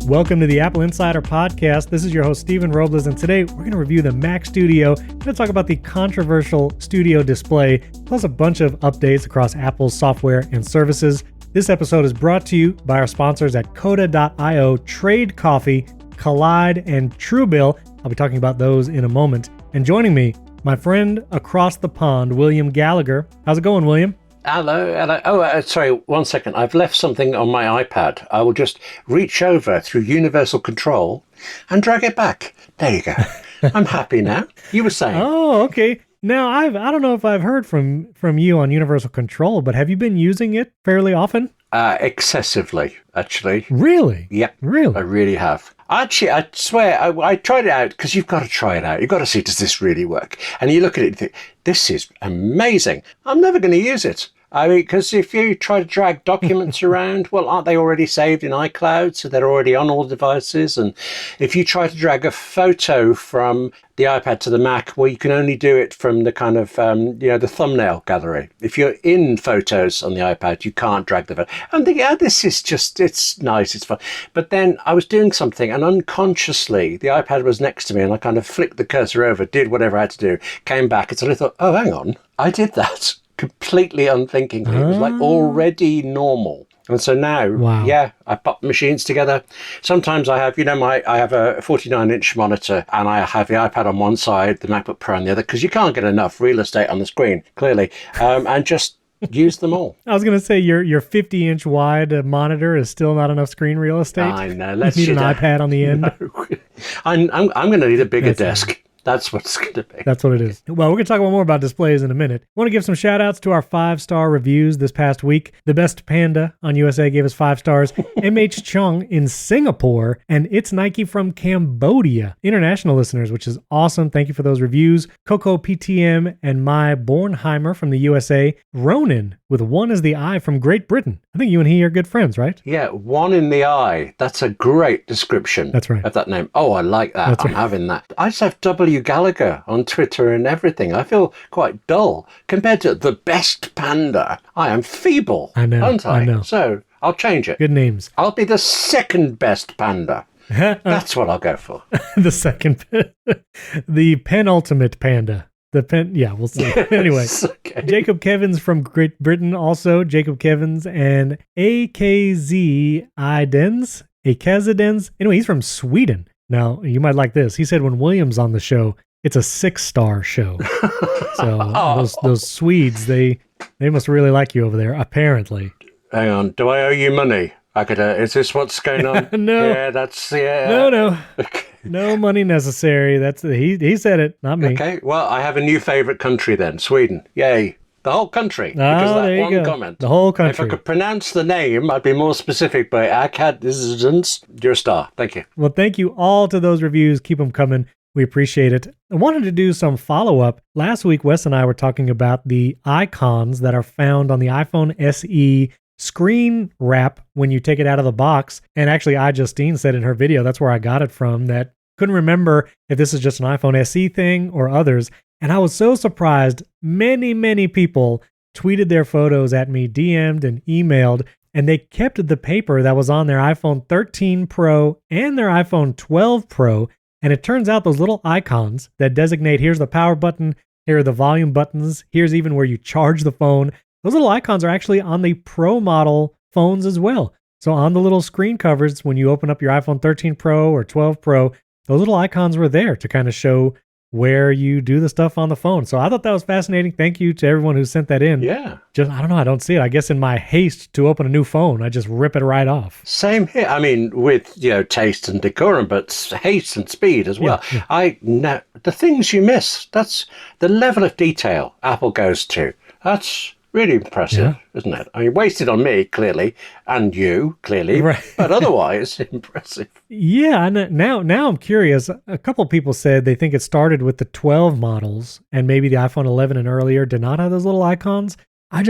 Welcome to the Apple Insider Podcast. This is your host, Stephen Robles, and today we're going to review the Mac Studio. We're going to talk about the controversial Studio display, plus a bunch of updates across Apple's software and services. This episode is brought to you by our sponsors at Coda.io, Trade Coffee, Collide, and Truebill. I'll be talking about those in a moment. And joining me, my friend across the pond, William Gallagher. How's it going, William? Hello. Oh, sorry, 1 second. I've left something on my iPad. I will just reach over through universal control and drag it back. There you go. I'm happy now. You were saying. Oh, okay. Now, I don't know if I've heard from you on universal control, but have you been using it fairly often? Excessively, actually. Really? Yeah. Really? I really have. Actually, I swear, I tried it out because you've got to try it out. You've got to see, does this really work? And you look at it and think, this is amazing. I'm never going to use it. I mean, because if you try to drag documents around, well, aren't they already saved in iCloud? So they're already on all devices. And if you try to drag a photo from the iPad to the Mac, well, you can only do it from the kind of, the thumbnail gallery. If you're in Photos on the iPad, you can't drag the photo. I'm thinking, this is just, it's nice, it's fun. But then I was doing something and unconsciously, the iPad was next to me and I kind of flicked the cursor over, did whatever I had to do, came back and suddenly thought, oh, hang on, I did that. Completely unthinkingly. It was like already normal. And so now, wow. I pop machines together. Sometimes I have, I have a 49-inch monitor and I have the iPad on one side, the MacBook Pro on the other, because you can't get enough real estate on the screen, clearly, and just use them all. I was going to say your 50-inch wide monitor is still not enough screen real estate. I know. You need an iPad on the end. No. I'm going to need a bigger desk. That's what it's going to be. That's what it is. Well, we're going to talk more about displays in a minute. I want to give some shout outs to our 5-star reviews this past week. The Best Panda on USA gave us 5 stars. MH Chung in Singapore, and It's Nike from Cambodia. International listeners, which is awesome. Thank you for those reviews. Coco PTM and My Bornheimer from the USA. Ronan with One is the Eye from Great Britain. I think you and he are good friends, right? Yeah, One in the Eye. That's a great description. That's right. Of that name. Oh, I like that. That's I'm having that. I just have W. Gallagher on Twitter and everything. I feel quite dull. Compared to the Best Panda, I am feeble. I know. Aren't I? I know. So I'll change it. Good names. I'll be the second best panda. That's what I'll go for. The second. The penultimate panda. We'll see. Anyway, okay. Jacob Kevins from Great Britain also. Jacob Kevins and AKZ Idens. Anyway, he's from Sweden. Now, you might like this. He said when William's on the show, it's a 6-star show. So those Swedes, they must really like you over there, apparently. Hang on. Do I owe you money? Is this what's going on? No. Yeah, that's, yeah. No. Okay. No money necessary. He said it, not me. Okay, well, I have a new favorite country then, Sweden. Yay. The whole country. Because there that you one go. comment. The whole country. If I could pronounce the name, I'd be more specific, but you're a star. Thank you. Well, thank you all to those reviews. Keep them coming. We appreciate it. I wanted to do some follow-up. Last week, Wes and I were talking about the icons that are found on the iPhone SE screen wrap when you take it out of the box. And actually, Justine said in her video, that's where I got it from, that couldn't remember if this is just an iPhone SE thing or others. And I was so surprised. Many, many people tweeted their photos at me, DM'd and emailed, and they kept the paper that was on their iPhone 13 Pro and their iPhone 12 Pro. And it turns out those little icons that designate, here's the power button, here are the volume buttons, here's even where you charge the phone. Those little icons are actually on the Pro model phones as well. So on the little screen covers, when you open up your iPhone 13 Pro or 12 Pro, those little icons were there to kind of show where you do the stuff on the phone. So I thought that was fascinating. Thank you to everyone who sent that in. Yeah. I don't know, I don't see it. I guess in my haste to open a new phone, I just rip it right off. Same here. I mean, with, taste and decorum, but haste and speed as well. Yeah. The things you miss, that's the level of detail Apple goes to. That's really impressive, isn't it? I mean, wasted on me, clearly, and you, clearly, right. But otherwise, impressive. Yeah, and now I'm curious. A couple people said they think it started with the 12 models, and maybe the iPhone 11 and earlier did not have those little icons. I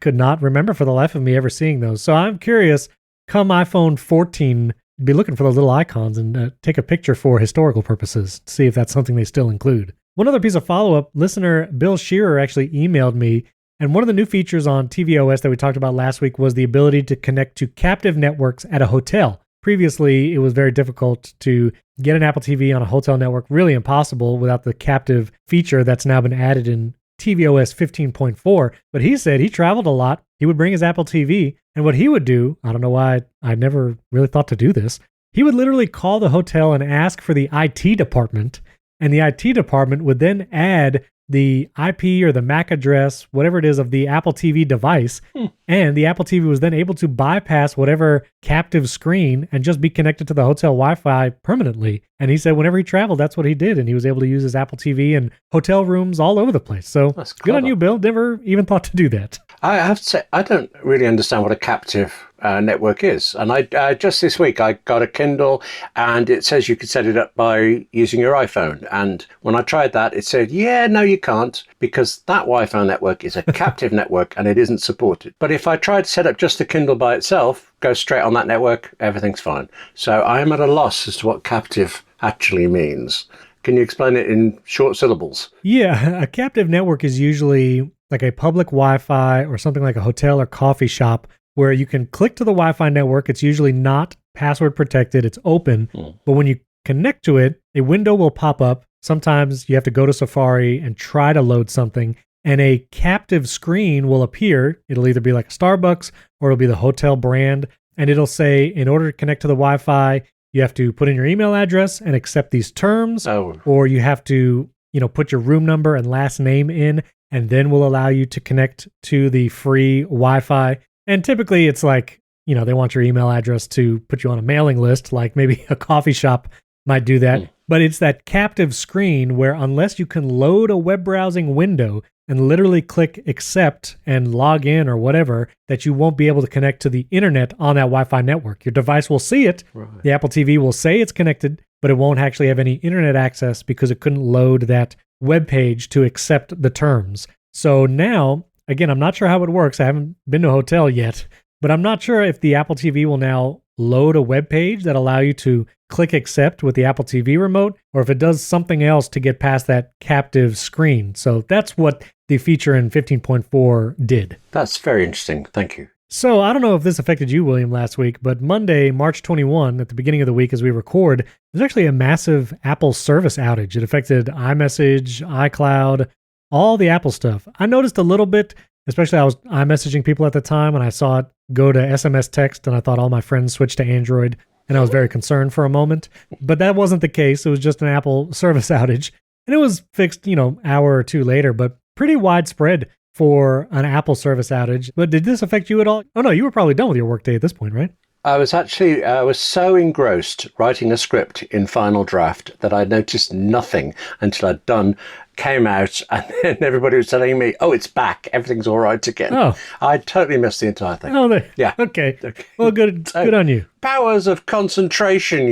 could not remember for the life of me ever seeing those. So I'm curious, come iPhone 14, be looking for those little icons and take a picture for historical purposes to see if that's something they still include. One other piece of follow-up, listener Bill Shearer actually emailed me. And one of the new features on tvOS that we talked about last week was the ability to connect to captive networks at a hotel. previously it was very difficult to get an Apple TV on a hotel network, really impossible without the captive feature that's now been added in tvOS 15.4. But he said he traveled a lot. He would bring his Apple TV, and what he would do, I don't know why I never really thought to do this, he would literally call the hotel and ask for the IT department, and the IT department would then add the IP or the MAC address, whatever it is, of the Apple TV device. And the Apple TV was then able to bypass whatever captive screen and just be connected to the hotel Wi-Fi permanently. And he said whenever he traveled, that's what he did. And he was able to use his Apple TV in hotel rooms all over the place. So good on you, Bill. Never even thought to do that. I have to say, I don't really understand what a captive network is. And I just this week, I got a Kindle and it says you could set it up by using your iPhone. And when I tried that, it said, yeah, no, you can't, because that Wi-Fi network is a captive network and it isn't supported. But if I tried to set up just the Kindle by itself, go straight on that network, everything's fine. So I am at a loss as to what captive actually means. Can you explain it in short syllables? Yeah, a captive network is usually like a public Wi-Fi or something like a hotel or coffee shop where you can click to the Wi-Fi network. It's usually not password protected. It's open. But when you connect to it, a window will pop up. Sometimes you have to go to Safari and try to load something, and a captive screen will appear. It'll either be like a Starbucks or it'll be the hotel brand. And it'll say, in order to connect to the Wi-Fi, you have to put in your email address and accept these terms, or you have to, put your room number and last name in, and then we'll allow you to connect to the free Wi-Fi. And typically it's like, they want your email address to put you on a mailing list, like maybe a coffee shop might do that. But it's that captive screen where unless you can load a web browsing window and literally click accept and log in or whatever, that you won't be able to connect to the internet on that Wi-Fi network. Your device will see it. Right. The Apple TV will say it's connected, but it won't actually have any internet access because it couldn't load that web page to accept the terms. So now, again, I'm not sure how it works. I haven't been to a hotel yet, but I'm not sure if the Apple TV will now load a web page that allow you to click accept with the Apple TV remote, or if it does something else to get past that captive screen. So that's what the feature in 15.4 did. That's very interesting. Thank you. So I don't know if this affected you, William, last week, but Monday, March 21, at the beginning of the week as we record, there's actually a massive Apple service outage. It affected iMessage, iCloud, all the Apple stuff. I noticed a little bit, especially I was iMessaging people at the time, and I saw it go to SMS text, and I thought all my friends switched to Android, and I was very concerned for a moment. But that wasn't the case. It was just an Apple service outage, and it was fixed, hour or two later, but pretty widespread for an Apple service outage. But did this affect you at all? Oh no, you were probably done with your workday at this point, right? I was so engrossed writing a script in Final Draft that I noticed nothing until I'd done, came out, and then everybody was telling me, oh, it's back, everything's all right again. Oh. I totally missed the entire thing. Oh, yeah. Okay. Well, good on you. Powers of concentration,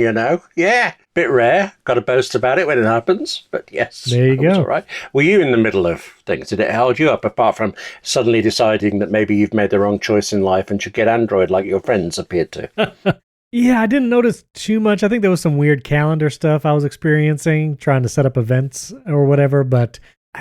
Yeah. Bit rare. Got to boast about it when it happens. But yes. There you go. All right. Were you in the middle of things? Did it hold you up apart from suddenly deciding that maybe you've made the wrong choice in life and should get Android like your friends appeared to? Yeah, I didn't notice too much. I think there was some weird calendar stuff I was experiencing, trying to set up events or whatever, but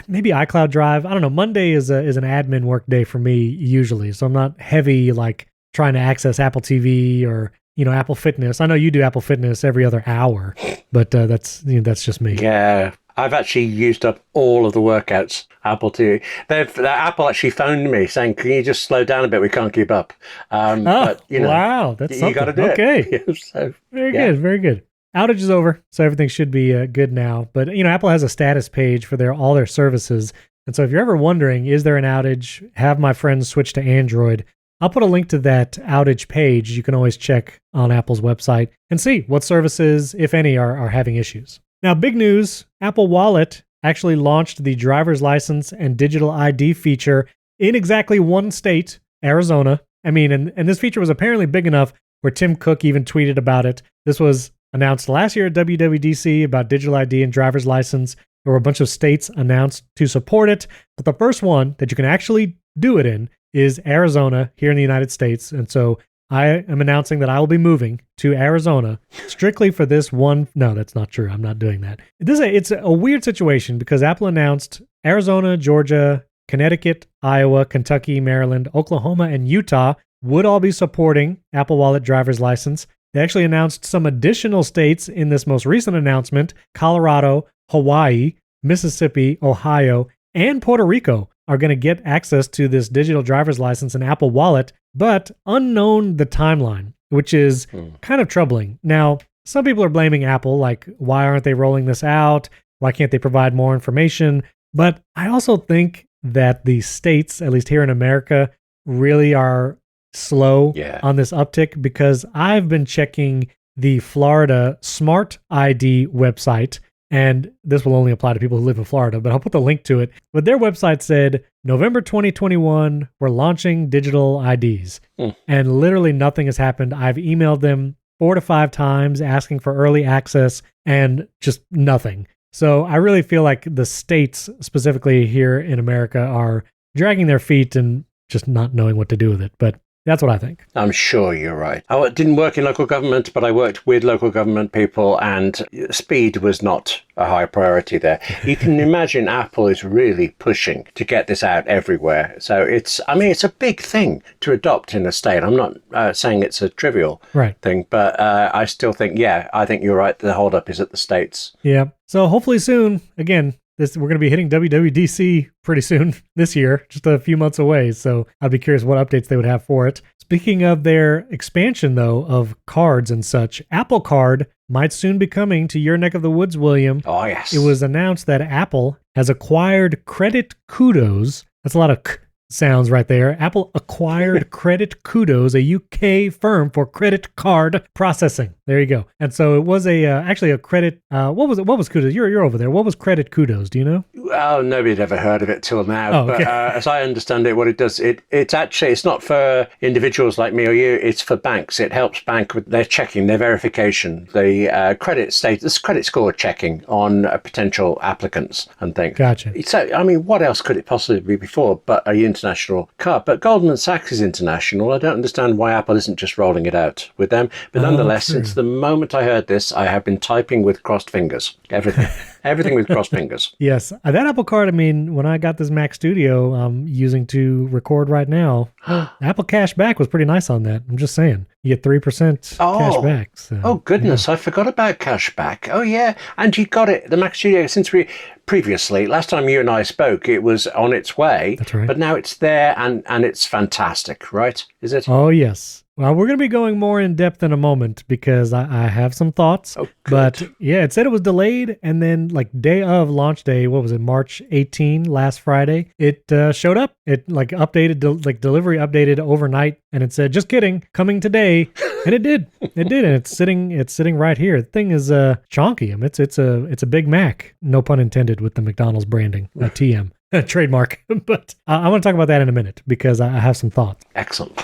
maybe iCloud Drive. I don't know. Monday is an admin work day for me usually, so I'm not heavy like trying to access Apple TV or Apple Fitness. I know you do Apple Fitness every other hour, but that's just me. Yeah. I've actually used up all of the workouts. Apple TV. Apple actually phoned me saying, "Can you just slow down a bit? We can't keep up." But wow, that's you got to do it. Yeah, so, very good, very good. Outage is over, so everything should be good now. But Apple has a status page for all their services, and so if you're ever wondering, is there an outage? Have my friends switch to Android? I'll put a link to that outage page. You can always check on Apple's website and see what services, if any, are having issues. Now, big news, Apple Wallet actually launched the driver's license and digital ID feature in exactly one state, Arizona. And this feature was apparently big enough where Tim Cook even tweeted about it. This was announced last year at WWDC about digital ID and driver's license. There were a bunch of states announced to support it, but the first one that you can actually do it in is Arizona here in the United States. And so I am announcing that I will be moving to Arizona strictly for this one. No, that's not true. I'm not doing that. It's a weird situation because Apple announced Arizona, Georgia, Connecticut, Iowa, Kentucky, Maryland, Oklahoma, and Utah would all be supporting Apple Wallet driver's license. They actually announced some additional states in this most recent announcement. Colorado, Hawaii, Mississippi, Ohio, and Puerto Rico are going to get access to this digital driver's license and Apple Wallet, but unknown the timeline, which is kind of troubling. Now, some people are blaming Apple, like, why aren't they rolling this out? Why can't they provide more information? But I also think that the states, at least here in America, really are slow on this uptick, because I've been checking the Florida Smart ID website, and this will only apply to people who live in Florida, but I'll put the link to it. But their website said, November 2021, we're launching digital IDs. And literally nothing has happened. I've emailed them 4 to 5 times asking for early access, and just nothing. So I really feel like the states, specifically here in America, are dragging their feet and just not knowing what to do with it. But that's what I think. I'm sure you're right. I didn't work in local government, but I worked with local government people, and speed was not a high priority there. You can imagine Apple is really pushing to get this out everywhere. So it's a big thing to adopt in a state. I'm not saying it's a trivial thing, but I still think, I think you're right. The holdup is at the states. Yeah. So hopefully soon, again, we're going to be hitting WWDC pretty soon this year, just a few months away. So I'd be curious what updates they would have for it. Speaking of their expansion, though, of cards and such, Apple Card might soon be coming to your neck of the woods, William. Oh, yes. It was announced that Apple has acquired Credit Kudos. That's a lot of sounds right there. Apple acquired Credit Kudos, a UK firm for credit card processing. There you go. And so it was actually a credit. What was it? What was Kudos? You're over there. What was Credit Kudos? Do you know? Well, nobody had ever heard of it till now. Okay. But as I understand it, what it does, it's not for individuals like me or you. It's for banks. It helps bank with their checking, their verification, the credit status, credit score checking on potential applicants and things. Gotcha. So, what else could it possibly be before but a international card? But Goldman Sachs is international. I don't understand why Apple isn't just rolling it out with them. But nonetheless, since the moment I heard this, I have been typing with crossed fingers. Everything with crossed fingers. Yes. That Apple Card, when I got this Mac Studio I'm using to record right now, Apple Cash Back was pretty nice on that. I'm just saying. You get 3% cash back. So, oh, goodness. Yeah. I forgot about cash back. Oh, yeah. And you got it, the Mac Studio, since previously, last time you and I spoke, it was on its way. That's right. But now it's there, and it's fantastic, right? Is it? Oh, yes. Well, we're going to be going more in depth in a moment, because I have some thoughts. Oh, good. But yeah, it said it was delayed, and then day of launch day, what was it, March 18, last Friday, it showed up. It updated, delivery updated overnight, and it said, just kidding, coming today. And it did. It did, and it's sitting right here. The thing is chonky. It's a Big Mac. No pun intended with the McDonald's branding, TM. Trademark. But I want to talk about that in a minute, because I have some thoughts. Excellent.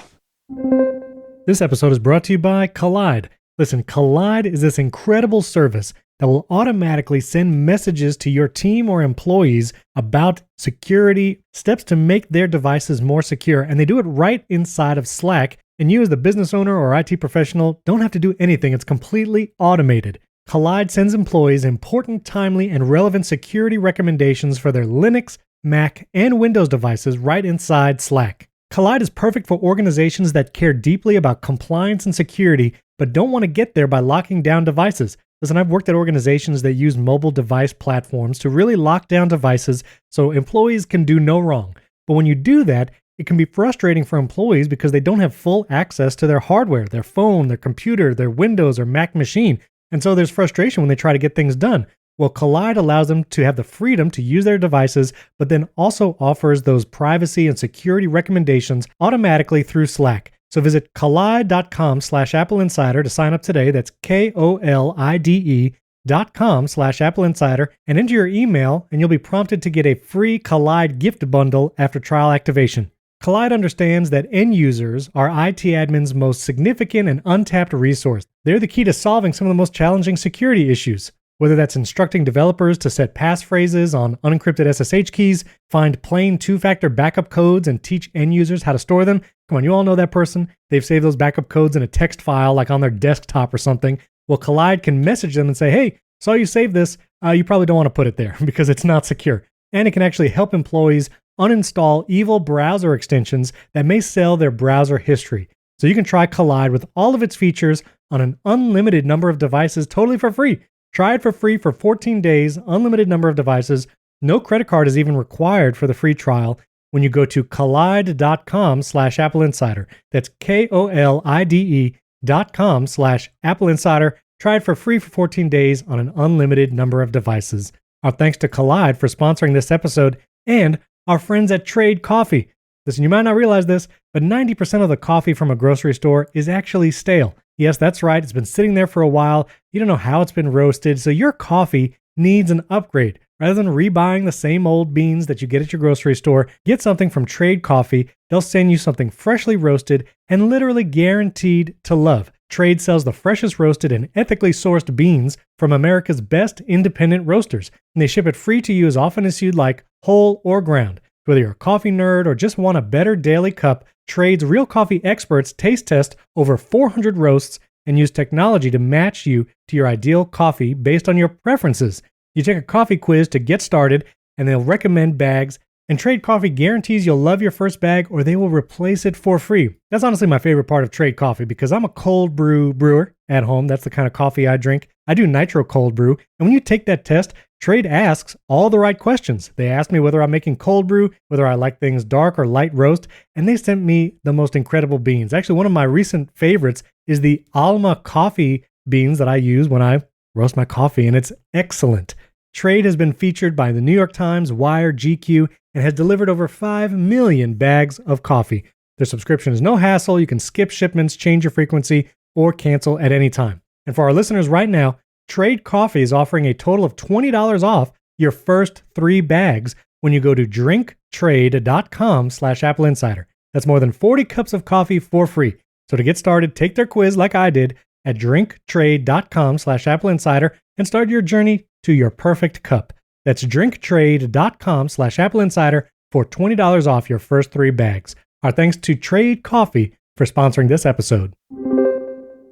This episode is brought to you by Collide. Listen, Collide is this incredible service that will automatically send messages to your team or employees about security, steps to make their devices more secure, and they do it right inside of Slack. And you, as the business owner or IT professional, don't have to do anything. It's completely automated. Collide sends employees important, timely, and relevant security recommendations for their Linux, Mac, and Windows devices right inside Slack. Collide is perfect for organizations that care deeply about compliance and security, but don't want to get there by locking down devices. Listen, I've worked at organizations that use mobile device platforms to really lock down devices so employees can do no wrong. But when you do that, it can be frustrating for employees because they don't have full access to their hardware, their phone, their computer, their Windows or Mac machine. And so there's frustration when they try to get things done. Well, Collide allows them to have the freedom to use their devices, but then also offers those privacy and security recommendations automatically through Slack. So visit collide.com/AppleInsider to sign up today. That's KOLIDE.com/AppleInsider and enter your email, and you'll be prompted to get a free Collide gift bundle after trial activation. Collide understands that end users are IT admins' most significant and untapped resource. They're the key to solving some of the most challenging security issues. Whether that's instructing developers to set passphrases on unencrypted SSH keys, find plain two-factor backup codes, and teach end users how to store them. Come on, you all know that person. They've saved those backup codes in a text file, like on their desktop or something. Well, Collide can message them and say, hey, saw you saved this. You probably don't want to put it there because it's not secure. And it can actually help employees uninstall evil browser extensions that may sell their browser history. So you can try Collide with all of its features on an unlimited number of devices totally for free. Try it for free for 14 days, unlimited number of devices. No credit card is even required for the free trial when you go to collide.com/AppleInsider. That's KOLIDE.com/AppleInsider. Try it for free for 14 days on an unlimited number of devices. Our thanks to Collide for sponsoring this episode and our friends at Trade Coffee. Listen, you might not realize this, but 90% of the coffee from a grocery store is actually stale. Yes, that's right. It's been sitting there for a while. You don't know how it's been roasted, so your coffee needs an upgrade. Rather than rebuying the same old beans that you get at your grocery store, get something from Trade Coffee. They'll send you something freshly roasted and literally guaranteed to love. Trade sells the freshest roasted and ethically sourced beans from America's best independent roasters, and they ship it free to you as often as you'd like, whole or ground. Whether you're a coffee nerd or just want a better daily cup, Trade's real coffee experts taste test over 400 roasts and use technology to match you to your ideal coffee based on your preferences. You take a coffee quiz to get started, and they'll recommend bags, and Trade Coffee guarantees you'll love your first bag or they will replace it for free. That's honestly my favorite part of Trade Coffee because I'm a cold brew brewer at home. That's the kind of coffee I drink. I do nitro cold brew, and when you take that test, Trade asks all the right questions. They ask me whether I'm making cold brew, whether I like things dark or light roast, and they sent me the most incredible beans. Actually, one of my recent favorites is the Alma coffee beans that I use when I roast my coffee, and it's excellent. Trade has been featured by the New York Times, Wire, GQ, and has delivered over 5 million bags of coffee. Their subscription is no hassle. You can skip shipments, change your frequency, or cancel at any time. And for our listeners right now, Trade Coffee is offering a total of $20 off your first 3 bags when you go to drinktrade.com/AppleInsider. That's more than 40 cups of coffee for free. So to get started, take their quiz like I did at drinktrade.com/AppleInsider and start your journey to your perfect cup. That's drinktrade.com/AppleInsider for $20 off your first 3 bags. Our thanks to Trade Coffee for sponsoring this episode.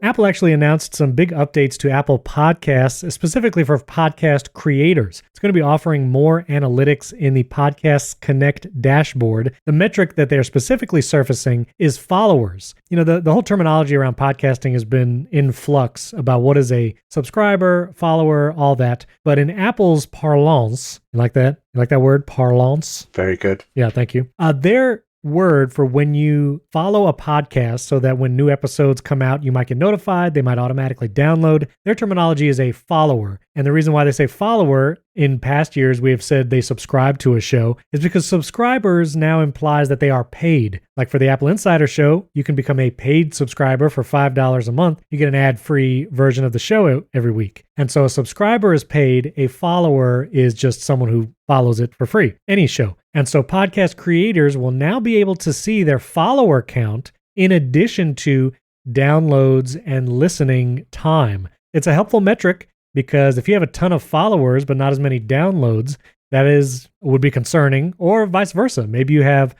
Apple actually announced some big updates to Apple Podcasts, specifically for podcast creators. It's going to be offering more analytics in the Podcasts Connect dashboard. The metric that they're specifically surfacing is followers. You know, the whole terminology around podcasting has been in flux about what is a subscriber, follower, all that. But in Apple's parlance, you like that? You like that word, parlance? Very good. Yeah, thank you. Their word for when you follow a podcast so that when new episodes come out, you might get notified, they might automatically download. Their terminology is a follower. And the reason why they say follower, in past years we have said they subscribe to a show, is because subscribers now implies that they are paid. Like for the Apple Insider show, you can become a paid subscriber for $5 a month. You get an ad-free version of the show every week. And so a subscriber is paid, a follower is just someone who follows it for free, any show. And so podcast creators will now be able to see their follower count in addition to downloads and listening time. It's a helpful metric because if you have a ton of followers but not as many downloads, would be concerning, or vice versa. Maybe you have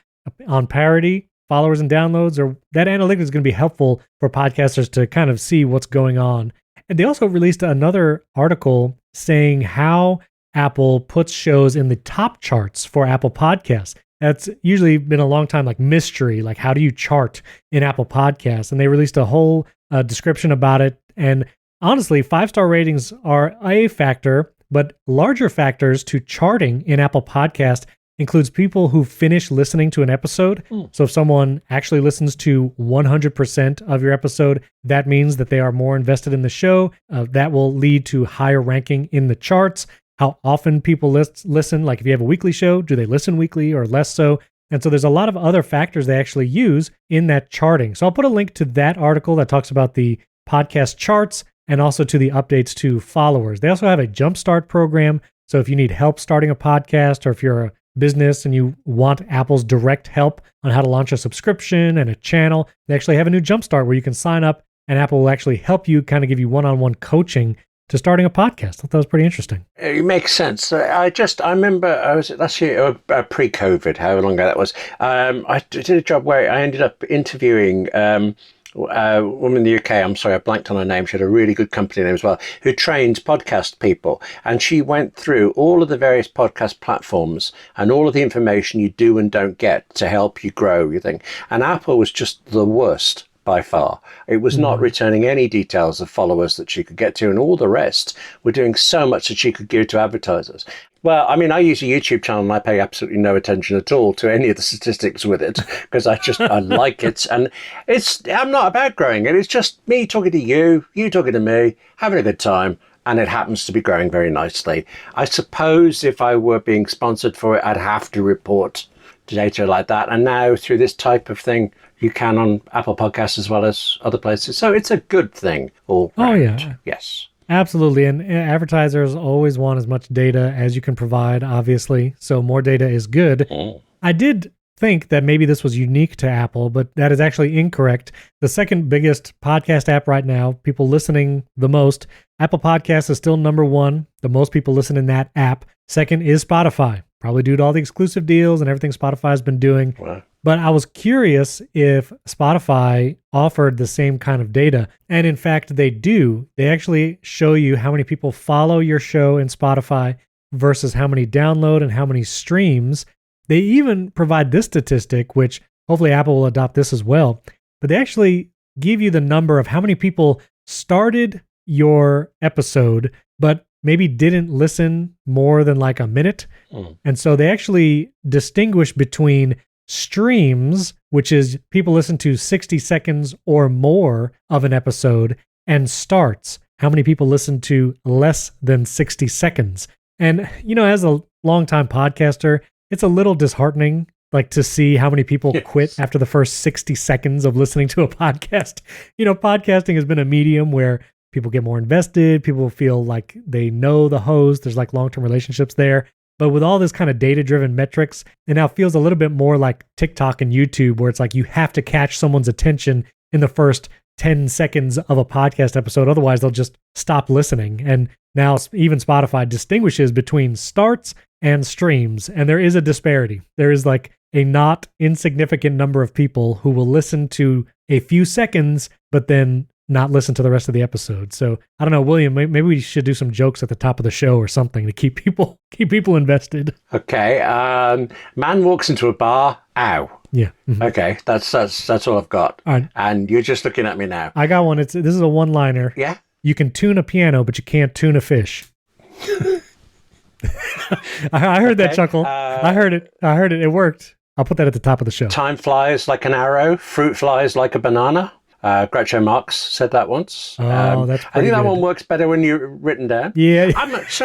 on parity followers and downloads, or that analytics is going to be helpful for podcasters to kind of see what's going on. And they also released another article saying how Apple puts shows in the top charts for Apple Podcasts. That's usually been a long time like mystery, like how do you chart in Apple Podcasts? And they released a whole description about it. And honestly, 5-star ratings are a factor, but larger factors to charting in Apple Podcast includes people who finish listening to an episode. So if someone actually listens to 100% of your episode, that means that they are more invested in the show. That will lead to higher ranking in the charts. How often people listen, like if you have a weekly show, do they listen weekly or less so? And so there's a lot of other factors they actually use in that charting. So I'll put a link to that article that talks about the podcast charts and also to the updates to followers. They also have a Jumpstart program. So if you need help starting a podcast, or if you're a business and you want Apple's direct help on how to launch a subscription and a channel, they actually have a new Jumpstart where you can sign up and Apple will actually help you, kind of give you one-on-one coaching to starting a podcast. I thought that was pretty interesting. It makes sense. I remember, was it last year, pre-COVID, however long ago that was. I did a job where I ended up interviewing a woman in the UK, I'm sorry, I blanked on her name. She had a really good company name as well, who trains podcast people. And she went through all of the various podcast platforms and all of the information you do and don't get to help you grow, you think. And Apple was just the worst by far. It was not returning any details of followers that she could get to, and all the rest were doing so much that she could give to advertisers. Well, I mean, I use a YouTube channel and I pay absolutely no attention at all to any of the statistics with it because I like it. And I'm not about growing it. It's just me talking to you talking to me, having a good time. And it happens to be growing very nicely. I suppose if I were being sponsored for it, I'd have to report data like that. And now through this type of thing, you can on Apple Podcasts as well as other places. So it's a good thing all round. Oh, yeah. Yes. Absolutely. And advertisers always want as much data as you can provide, obviously. So more data is good. I did think that maybe this was unique to Apple, but that is actually incorrect. The second biggest podcast app right now, people listening the most, Apple Podcasts is still number one. The most people listen in that app. Second is Spotify, probably due to all the exclusive deals and everything Spotify's been doing. Wow. But I was curious if Spotify offered the same kind of data. And in fact, they do. They actually show you how many people follow your show in Spotify versus how many download and how many streams. They even provide this statistic, which hopefully Apple will adopt this as well. But they actually give you the number of how many people started your episode, but maybe didn't listen more than like a minute. And so they actually distinguish between streams, which is people listen to 60 seconds or more of an episode, and starts, how many people listen to less than 60 seconds. And, you know, as a longtime podcaster, it's a little disheartening, like to see how many people quit after the first 60 seconds of listening to a podcast. You know, podcasting has been a medium where people get more invested, people feel like they know the host, there's like long-term relationships there. But with all this kind of data-driven metrics, it now feels a little bit more like TikTok and YouTube, where it's like you have to catch someone's attention in the first 10 seconds of a podcast episode. Otherwise, they'll just stop listening. And now even Spotify distinguishes between starts and streams. And there is a disparity. There is like a not insignificant number of people who will listen to a few seconds, but then not listen to the rest of the episode. So I don't know, William, maybe we should do some jokes at the top of the show or something to keep people invested. Okay. Man walks into a bar. Ow. Yeah. Okay. That's all I've got. All right. And you're just looking at me now. I got one. This is a one-liner. Yeah. You can tune a piano, but you can't tune a fish. I heard that chuckle. I heard it. It worked. I'll put that at the top of the show. Time flies like an arrow. Fruit flies like a banana. Groucho Marx said that once. That's I think that one works better when you're written down. Yeah.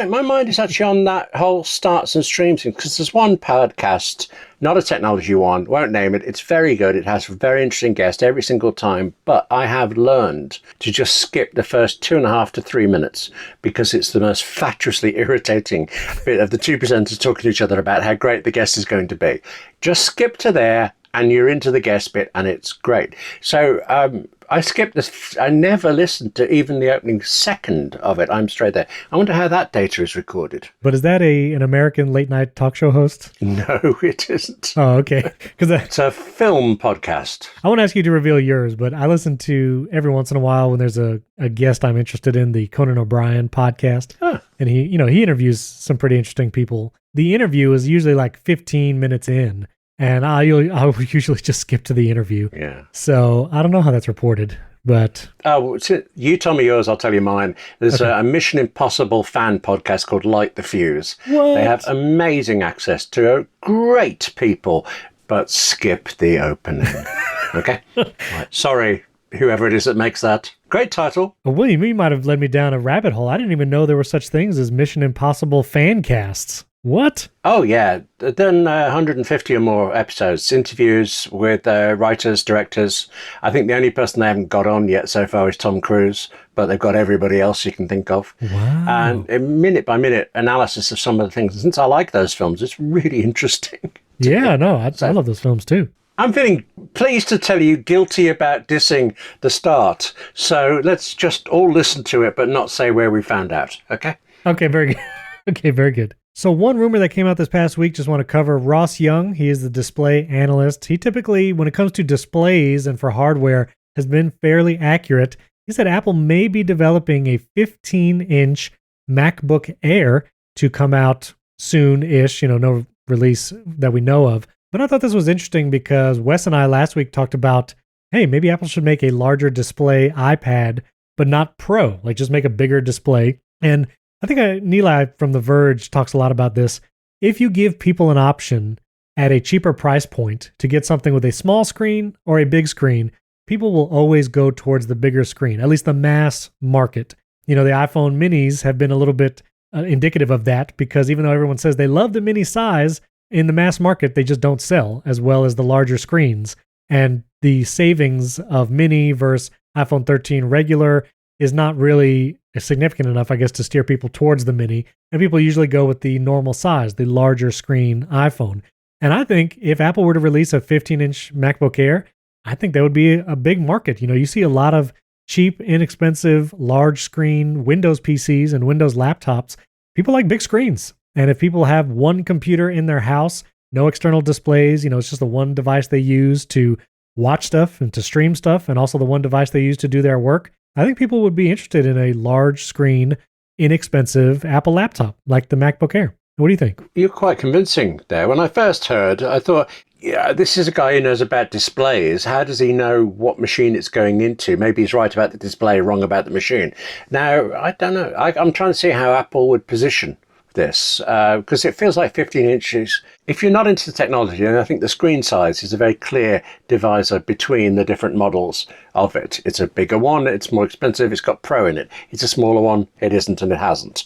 My mind is actually on that whole starts and streams thing, because there's one podcast, not a technology one, won't name it. It's very good. It has a very interesting guest every single time. But I have learned to just skip the first 2.5 to 3 minutes because it's the most fatuously irritating bit of the two presenters talking to each other about how great the guest is going to be. Just skip to there, and you're into the guest bit, and it's great. So I skipped this. I never listened to even the opening second of it. I'm straight there. I wonder how that data is recorded. But is that an American late night talk show host? No, it isn't. Oh, okay. It's a film podcast. I won't ask you to reveal yours, but I listen to every once in a while when there's a guest I'm interested in, the Conan O'Brien podcast. Huh. And he interviews some pretty interesting people. The interview is usually like 15 minutes in. And I'll usually just skip to the interview. Yeah. So I don't know how that's reported, but... You tell me yours, I'll tell you mine. There's a Mission Impossible fan podcast called Light the Fuse. What? They have amazing access to great people, but skip the opening. Okay? Right. Sorry, whoever it is that makes that. Great title. Well, William, you might have led me down a rabbit hole. I didn't even know there were such things as Mission Impossible fan casts. What? Oh, yeah. They've done 150 or more episodes, interviews with writers, directors. I think the only person they haven't got on yet so far is Tom Cruise, but they've got everybody else you can think of. Wow. And a minute-by-minute analysis of some of the things. And since I like those films, it's really interesting. Yeah, no, I love those films too. I'm feeling pleased to tell you guilty about dissing the start. So let's just all listen to it, but not say where we found out, okay? Okay, very good. Okay, very good. So one rumor that came out this past week, just want to cover Ross Young. He is the display analyst. He typically, when it comes to displays and for hardware, has been fairly accurate. He said Apple may be developing a 15-inch MacBook Air to come out soon-ish, no release that we know of. But I thought this was interesting because Wes and I last week talked about hey, maybe Apple should make a larger display iPad, but not Pro, like just make a bigger display. And I think Nilay from The Verge talks a lot about this. If you give people an option at a cheaper price point to get something with a small screen or a big screen, people will always go towards the bigger screen, at least the mass market. The iPhone minis have been a little bit indicative of that, because even though everyone says they love the mini size, in the mass market, they just don't sell as well as the larger screens. And the savings of mini versus iPhone 13 regular is not really significant enough, I guess, to steer people towards the mini. And people usually go with the normal size, the larger screen iPhone. And I think if Apple were to release a 15-inch MacBook Air, I think that would be a big market. You see a lot of cheap, inexpensive, large screen Windows PCs and Windows laptops. People like big screens. And if people have one computer in their house, no external displays, it's just the one device they use to watch stuff and to stream stuff, and also the one device they use to do their work, I think people would be interested in a large screen, inexpensive Apple laptop like the MacBook Air. What do you think? You're quite convincing there. When I first heard, I thought, yeah, this is a guy who knows about displays. How does he know what machine it's going into? Maybe he's right about the display, wrong about the machine. Now, I don't know. I'm trying to see how Apple would position this, because it feels like 15 inches. If you're not into the technology, and I think the screen size is a very clear divisor between the different models of it. It's a bigger one, it's more expensive, it's got Pro in it. It's a smaller one, it isn't and it hasn't.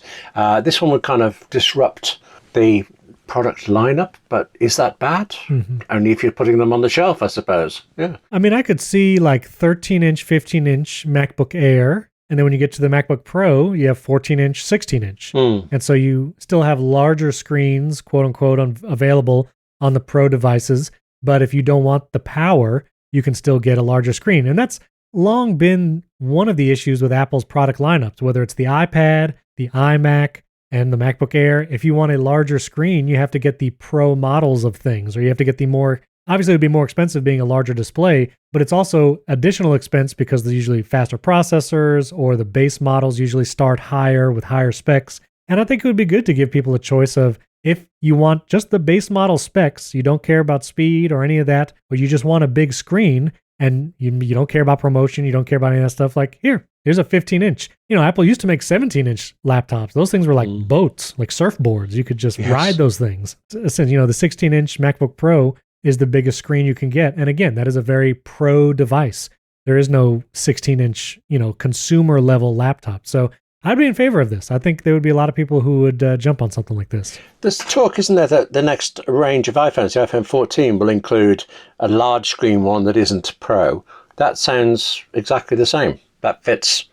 This one would kind of disrupt the product lineup, but is that bad? Mm-hmm. Only if you're putting them on the shelf, I suppose. Yeah. I mean, I could see like 13-inch, 15-inch MacBook Air. And then when you get to the MacBook Pro, you have 14-inch, 16-inch. And so you still have larger screens, quote unquote, available on the Pro devices. But if you don't want the power, you can still get a larger screen. And that's long been one of the issues with Apple's product lineups, whether it's the iPad, the iMac, and the MacBook Air. If you want a larger screen, you have to get the Pro models of things, or you have to get the more, obviously it would be more expensive being a larger display, but it's also additional expense because there's usually faster processors, or the base models usually start higher with higher specs. And I think it would be good to give people a choice of, if you want just the base model specs, you don't care about speed or any of that, or you just want a big screen and you don't care about promotion, you don't care about any of that stuff, like here's a 15-inch. Apple used to make 17-inch laptops. Those things were like boats, like surfboards. You could just ride those things. The 16-inch MacBook Pro is the biggest screen you can get. And again, that is a very Pro device. There is no 16-inch, consumer level laptop. So I'd be in favor of this. I think there would be a lot of people who would jump on something like this. There's talk, isn't there, that the next range of iPhones, the iPhone 14, will include a large screen one that isn't Pro. That sounds exactly the same. That fits.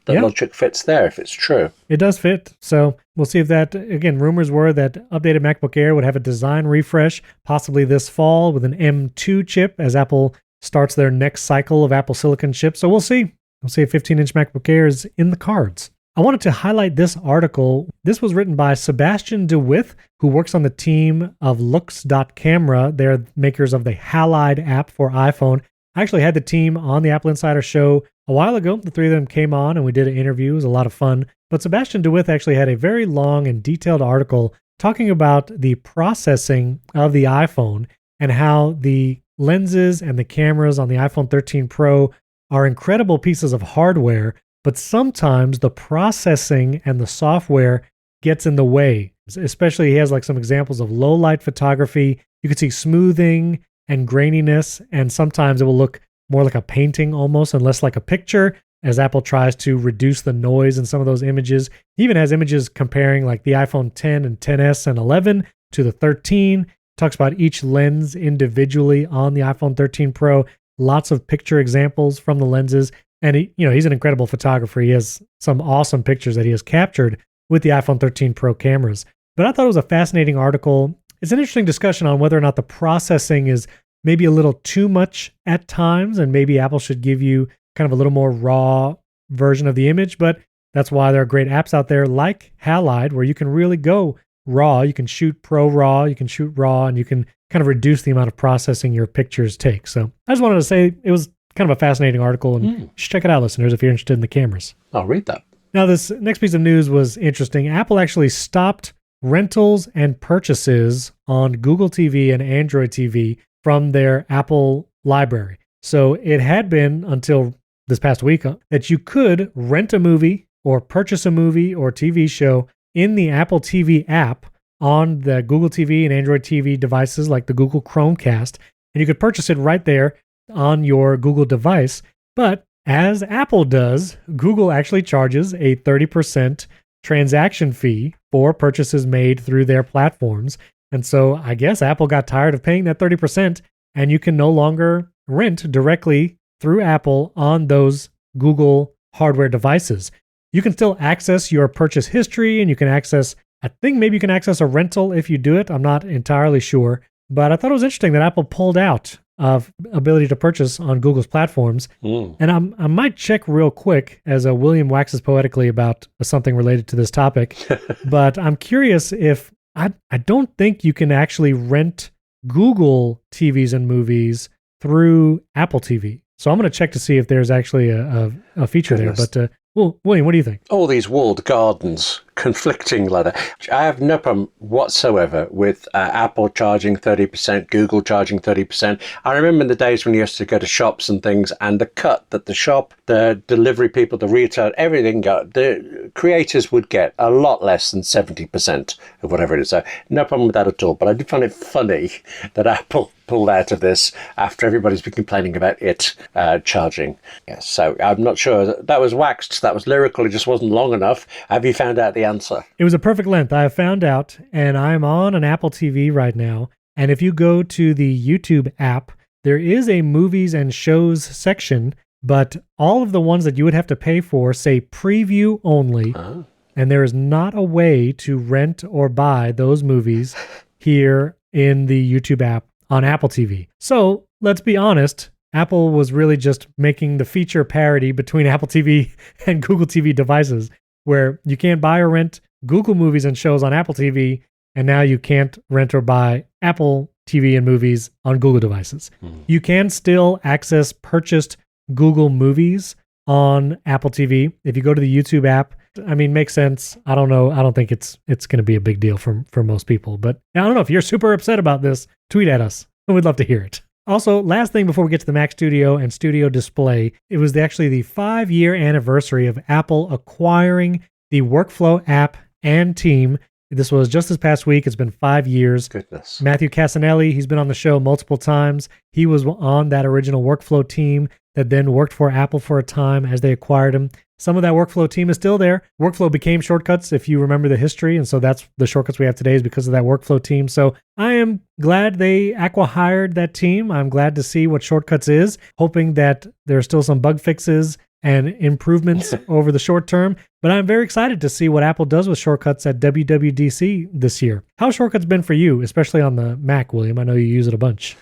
The logic fits there if it's true. It does fit. So we'll see if that, again, rumors were that updated MacBook Air would have a design refresh, possibly this fall with an M2 chip as Apple starts their next cycle of Apple Silicon chips. So we'll see. We'll see if 15-inch MacBook Air is in the cards. I wanted to highlight this article. This was written by Sebastian DeWitt, who works on the team of Looks.camera. They're makers of the Halide app for iPhone. I actually had the team on the AppleInsider show a while ago. The three of them came on and we did an interview. It was a lot of fun. But Sebastian DeWitt actually had a very long and detailed article talking about the processing of the iPhone and how the lenses and the cameras on the iPhone 13 Pro are incredible pieces of hardware, but sometimes the processing and the software gets in the way. Especially, he has like some examples of low light photography. You can see smoothing and graininess, and sometimes it will look more like a painting almost and less like a picture as Apple tries to reduce the noise in some of those images. He even has images comparing like the iPhone 10 and 10s and 11 to the 13. Talks about each lens individually on the iPhone 13 Pro. Lots of picture examples from the lenses. And he's an incredible photographer. He has some awesome pictures that he has captured with the iPhone 13 Pro cameras. But I thought it was a fascinating article. It's an interesting discussion on whether or not the processing is maybe a little too much at times, and maybe Apple should give you kind of a little more raw version of the image. But that's why there are great apps out there like Halide, where you can really go raw. You can shoot Pro RAW, you can shoot RAW, and you can kind of reduce the amount of processing your pictures take. So I just wanted to say it was kind of a fascinating article, and you should check it out, listeners, if you're interested in the cameras. I'll read that. Now, this next piece of news was interesting. Apple actually stopped rentals and purchases on Google TV and Android TV from their Apple library. So it had been until this past week that you could rent a movie or purchase a movie or TV show in the Apple TV app on the Google TV and Android TV devices like the Google Chromecast. And you could purchase it right there on your Google device. But as Apple does, Google actually charges a 30% transaction fee for purchases made through their platforms. And so I guess Apple got tired of paying that 30%, and you can no longer rent directly through Apple on those Google hardware devices. You can still access your purchase history, and you can access, I think maybe you can access a rental if you do it. I'm not entirely sure. But I thought it was interesting that Apple pulled out of ability to purchase on Google's platforms. And I might check real quick as William waxes poetically about something related to this topic. But I'm curious if I don't think you can actually rent Google TVs and movies through Apple TV. So I'm going to check to see if there's actually a feature there. But well, William, what do you think? All these walled gardens, conflicting leather. I have no problem whatsoever with Apple charging 30%, Google charging 30%. I remember in the days when you used to go to shops and things, and the cut that the shop, the delivery people, the retail, everything got, the creators would get a lot less than 70% of whatever it is. So no problem with that at all. But I do find it funny that Apple pulled out of this after everybody's been complaining about it charging. Yes, so I'm not sure. That was waxed. That was lyrical. It just wasn't long enough. Have you found out the answer? It was a perfect length. I have found out, and I'm on an Apple TV right now. And if you go to the YouTube app, there is a movies and shows section, but all of the ones that you would have to pay for say preview only. Oh. And there is not a way to rent or buy those movies here in the YouTube app on Apple TV. So let's be honest, Apple was really just making the feature parity between Apple TV and Google TV devices, where you can't buy or rent Google movies and shows on Apple TV, and now you can't rent or buy Apple TV and movies on Google devices. You can still access purchased Google movies on Apple TV. If you go to the YouTube app, I mean, makes sense. I don't know. I don't think it's going to be a big deal for most people. But I don't know. If you're super upset about this, tweet at us. We'd love to hear it. Also, last thing before we get to the Mac Studio and Studio Display, it was actually the 5-year anniversary of Apple acquiring the Workflow app and team. This was just this past week. It's been 5 years. Goodness. Matthew Casanelli, he's been on the show multiple times. He was on that original Workflow team that then worked for Apple for a time as they acquired him. Some of that Workflow team is still there. Workflow became Shortcuts, if you remember the history, and so that's the Shortcuts we have today is because of that Workflow team. So I am glad they acqui-hired that team. I'm glad to see what Shortcuts is, hoping that there are still some bug fixes and improvements over the short term. But I'm very excited to see what Apple does with Shortcuts at WWDC this year. How's Shortcuts been for you, especially on the Mac, William? I know you use it a bunch.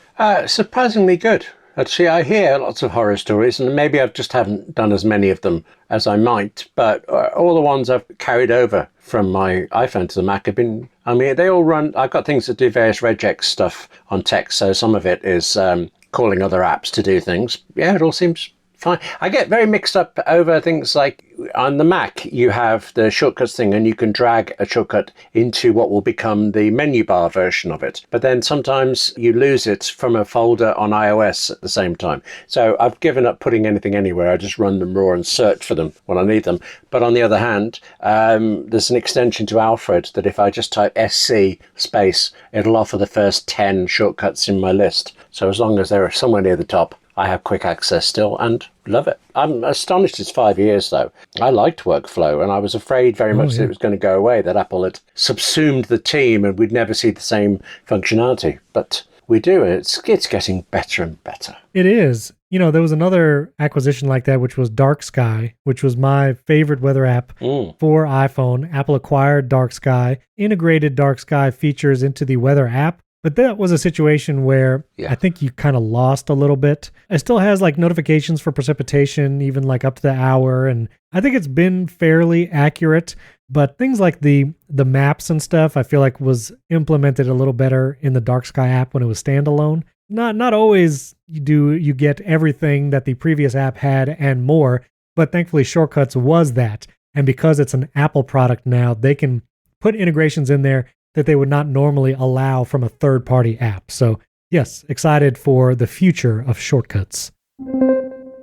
Surprisingly good. Actually, I hear lots of horror stories, and maybe I just haven't done as many of them as I might, but all the ones I've carried over from my iPhone to the Mac have been, I mean, they all run, I've got things that do various regex stuff on text, so some of it is calling other apps to do things. Yeah, it all seems fine. I get very mixed up over things like on the Mac, you have the shortcuts thing and you can drag a shortcut into what will become the menu bar version of it. But then sometimes you lose it from a folder on iOS at the same time. So I've given up putting anything anywhere. I just run them raw and search for them when I need them. But on the other hand, there's an extension to Alfred that if I just type SC space, it'll offer the first 10 shortcuts in my list. So as long as they're somewhere near the top, I have quick access still and love it. I'm astonished it's 5 years though. I liked Workflow and I was afraid very much that it was going to go away, that Apple had subsumed the team and we'd never see the same functionality. But we do, and it's getting better and better. It is. You know, there was another acquisition like that, which was Dark Sky, which was my favorite weather app for iPhone. Apple acquired Dark Sky, integrated Dark Sky features into the weather app. But that was a situation where I think you kind of lost a little bit. It still has like notifications for precipitation, even like up to the hour. And I think it's been fairly accurate. But things like the maps and stuff, I feel like was implemented a little better in the Dark Sky app when it was standalone. Not always do you get everything that the previous app had and more. But thankfully, Shortcuts was that. And because it's an Apple product now, they can put integrations in there that they would not normally allow from a third-party app. So yes, excited for the future of Shortcuts.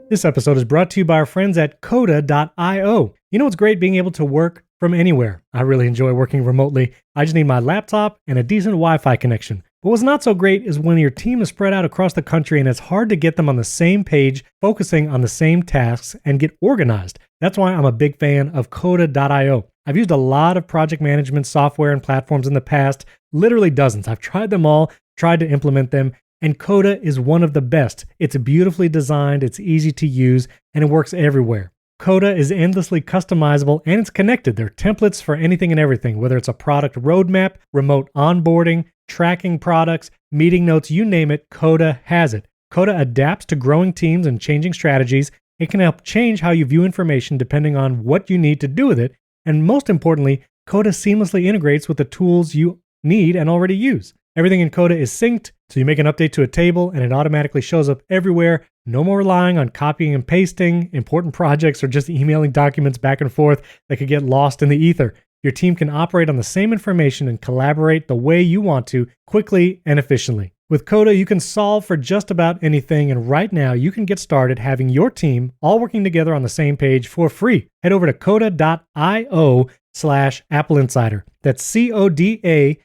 This episode is brought to you by our friends at Coda.io. You know what's great? Being able to work from anywhere. I really enjoy working remotely. I just need my laptop and a decent Wi-Fi connection. But what's not so great is when your team is spread out across the country and it's hard to get them on the same page, focusing on the same tasks and get organized. That's why I'm a big fan of Coda.io. I've used a lot of project management software and platforms in the past, literally dozens. I've tried them all, tried to implement them, and Coda is one of the best. It's beautifully designed, it's easy to use, and it works everywhere. Coda is endlessly customizable and it's connected. There are templates for anything and everything, whether it's a product roadmap, remote onboarding, tracking products, meeting notes, you name it, Coda has it. Coda adapts to growing teams and changing strategies. It can help change how you view information depending on what you need to do with it. And most importantly, Coda seamlessly integrates with the tools you need and already use. Everything in Coda is synced, so you make an update to a table and it automatically shows up everywhere. No more relying on copying and pasting important projects or just emailing documents back and forth that could get lost in the ether. Your team can operate on the same information and collaborate the way you want to, quickly and efficiently. With Coda, you can solve for just about anything, and right now you can get started having your team all working together on the same page for free. Head over to coda.io/AppleInsider. That's CODA.io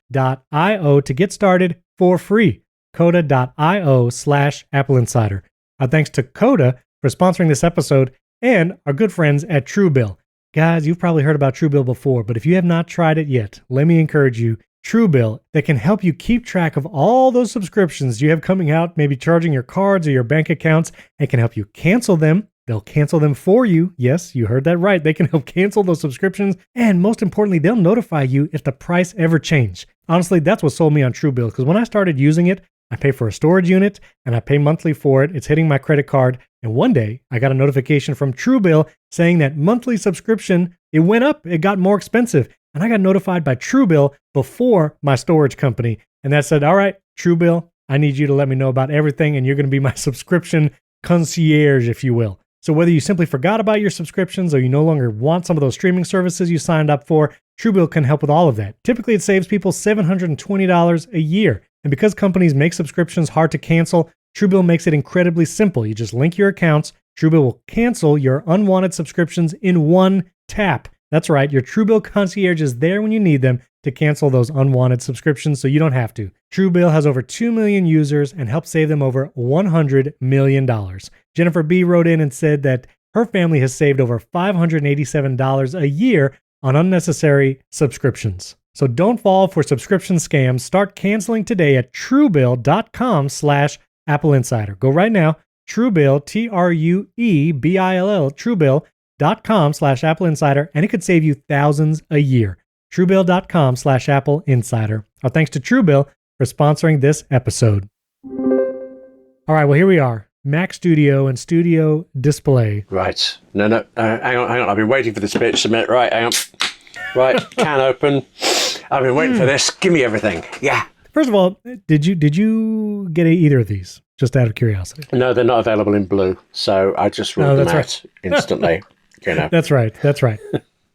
to get started for free. Coda.io/AppleInsider. Our thanks to Coda for sponsoring this episode and our good friends at Truebill. Guys, you've probably heard about Truebill before, but if you have not tried it yet, let me encourage you. Truebill that can help you keep track of all those subscriptions you have coming out, maybe charging your cards or your bank accounts. It can help you cancel them. They'll cancel them for you. Yes, you heard that right. They can help cancel those subscriptions. And most importantly, they'll notify you if the price ever changes. Honestly, that's what sold me on Truebill, because when I started using it, I pay for a storage unit and I pay monthly for it. It's hitting my credit card. And one day I got a notification from Truebill saying that monthly subscription, it went up. It got more expensive. And I got notified by Truebill before my storage company. And that said, all right, Truebill, I need you to let me know about everything. And you're going to be my subscription concierge, if you will. So whether you simply forgot about your subscriptions or you no longer want some of those streaming services you signed up for, Truebill can help with all of that. Typically, it saves people $720 a year. And because companies make subscriptions hard to cancel, Truebill makes it incredibly simple. You just link your accounts. Truebill will cancel your unwanted subscriptions in one tap. That's right, your Truebill concierge is there when you need them to cancel those unwanted subscriptions so you don't have to. Truebill has over 2 million users and helped save them over $100 million. Jennifer B. wrote in and said that her family has saved over $587 a year on unnecessary subscriptions. So don't fall for subscription scams. Start canceling today at truebill.com/AppleInsider. Go right now, Truebill, Truebill, Truebill.com/AppleInsider, and it could save you thousands a year. Truebill.com/AppleInsider. Our thanks to Truebill for sponsoring this episode. All right, well, here we are. Mac Studio and Studio Display. Right. No, hang on. I've been waiting for this bit to submit. Right, hang on. Right, can open. I've been waiting for this. Give me everything. Yeah. First of all, did you get either of these? Just out of curiosity. No, they're not available in blue, so I just ruled them out instantly. You know. That's right.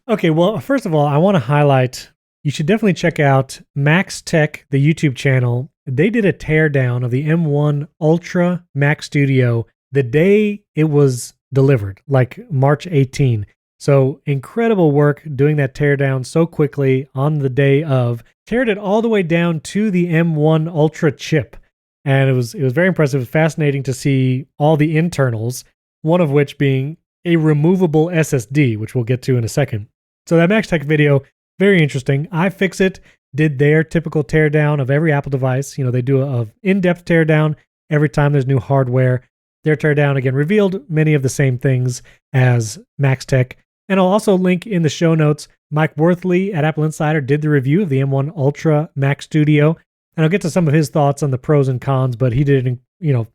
Okay, well, first of all, I want to highlight, you should definitely check out Max Tech, the YouTube channel. They did a teardown of the M1 Ultra Mac Studio the day it was delivered, like March 18. So incredible work doing that teardown so quickly on the day of. Teared it all the way down to the M1 Ultra chip. And it was very impressive. It was fascinating to see all the internals, one of which being a removable SSD, which we'll get to in a second. So that Max Tech video, very interesting. iFixit did their typical teardown of every Apple device. You know, they do a in-depth teardown every time there's new hardware. Their teardown, again, revealed many of the same things as Max Tech. And I'll also link in the show notes, Mike Worthley at Apple Insider did the review of the M1 Ultra Mac Studio. And I'll get to some of his thoughts on the pros and cons, but he did an,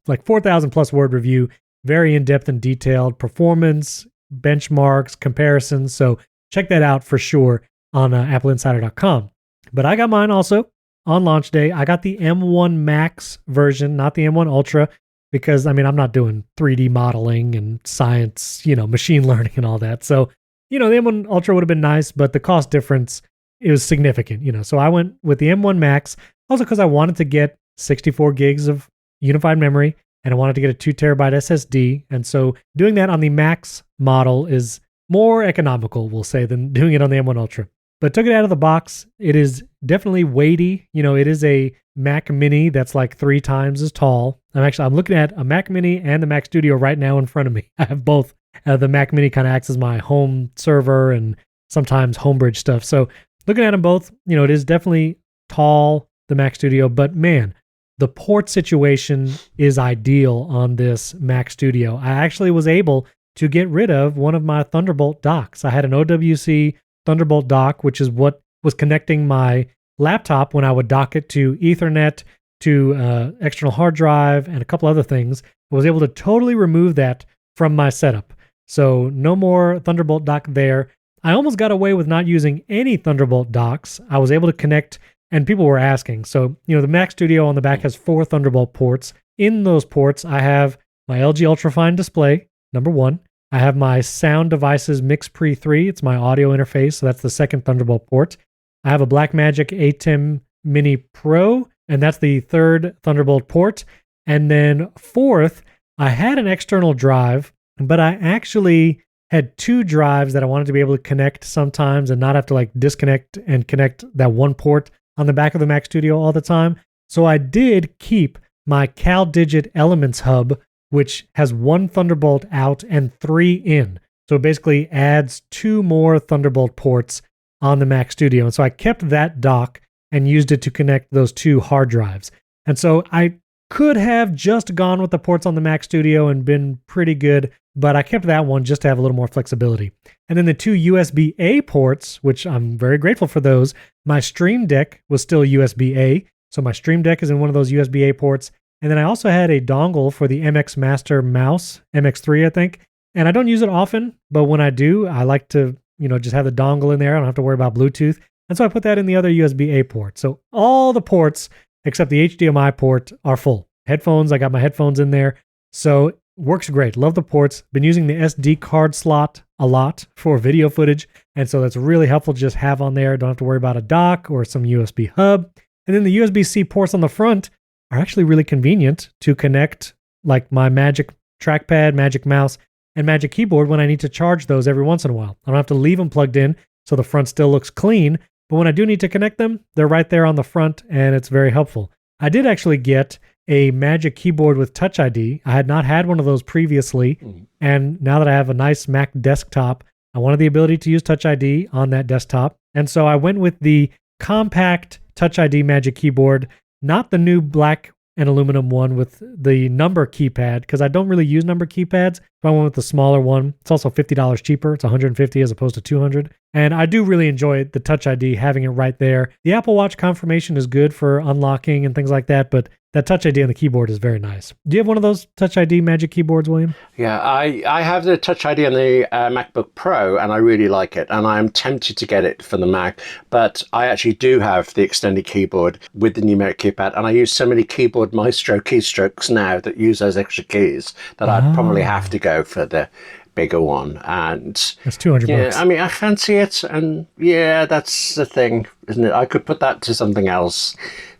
like 4,000 plus word review, very in-depth and detailed performance, benchmarks, comparisons. So check that out for sure on AppleInsider.com. But I got mine also on launch day. I got the M1 Max version, not the M1 Ultra, because I'm not doing 3D modeling and science, machine learning and all that. So, the M1 Ultra would have been nice, but the cost difference, it was significant, So I went with the M1 Max, also because I wanted to get 64 gigs of unified memory. and I wanted to get a 2 terabyte SSD. And so doing that on the Max model is more economical, we'll say, than doing it on the M1 Ultra. But took it out of the box. It is definitely weighty. It is a Mac Mini that's like 3 times as tall. I'm looking at a Mac Mini and the Mac Studio right now in front of me. I have both. The Mac Mini kind of acts as my home server and sometimes Homebridge stuff. So looking at them both, it is definitely tall, the Mac Studio, but man, the port situation is ideal on this Mac Studio. I actually was able to get rid of one of my Thunderbolt docks. I had an OWC Thunderbolt dock, which is what was connecting my laptop when I would dock it to Ethernet, to external hard drive, and a couple other things. I was able to totally remove that from my setup. So no more Thunderbolt dock there. I almost got away with not using any Thunderbolt docks. I was able to connect, and people were asking. So, the Mac Studio on the back has 4 Thunderbolt ports. In those ports, I have my LG Ultrafine display, number 1. I have my Sound Devices MixPre 3. It's my audio interface, so that's the second Thunderbolt port. I have a Blackmagic ATEM Mini Pro, and that's the third Thunderbolt port. And then fourth, I had an external drive, but I actually had 2 drives that I wanted to be able to connect sometimes and not have to disconnect and connect that one port on the back of the Mac Studio all the time. So I did keep my CalDigit Elements hub, which has 1 Thunderbolt out and 3 in. So it basically adds 2 more Thunderbolt ports on the Mac Studio. And so I kept that dock and used it to connect those 2 hard drives. And so I could have just gone with the ports on the Mac Studio and been pretty good, but I kept that one just to have a little more flexibility. And then the 2 USB-A ports, which I'm very grateful for those, my Stream Deck was still USB-A. So my Stream Deck is in one of those USB-A ports. And then I also had a dongle for the MX Master mouse, MX3, I think. And I don't use it often, but when I do, I like to, just have the dongle in there. I don't have to worry about Bluetooth. And so I put that in the other USB-A port. So all the ports except the HDMI port are full. Headphones, I got my headphones in there. So works great. Love the ports. Been using the SD card slot a lot for video footage. And so that's really helpful to just have on there. Don't have to worry about a dock or some USB hub. And then the USB-C ports on the front are actually really convenient to connect my Magic Trackpad, Magic Mouse, and Magic Keyboard when I need to charge those every once in a while. I don't have to leave them plugged in, so the front still looks clean. But when I do need to connect them, they're right there on the front, and it's very helpful. I did actually get a Magic Keyboard with Touch ID. I had not had one of those previously, and now that I have a nice Mac desktop, I wanted the ability to use Touch ID on that desktop. And so I went with the compact Touch ID Magic Keyboard, not the new black and aluminum one with the number keypad, because I don't really use number keypads. So I went with the smaller one. It's also $50 cheaper. It's $150 as opposed to $200. And I do really enjoy the Touch ID, having it right there. The Apple Watch confirmation is good for unlocking and things like that, but that Touch ID on the keyboard is very nice. Do you have one of those Touch ID Magic Keyboards, William? Yeah, I have the Touch ID on the MacBook Pro, and I really like it. And I am tempted to get it for the Mac, but I actually do have the extended keyboard with the numeric keypad, and I use so many Keyboard Maestro keystrokes now that use those extra keys that I'd probably have to go for the bigger one. And it's $200. I mean, I fancy it, and yeah, that's the thing, isn't it? I could put that to something else.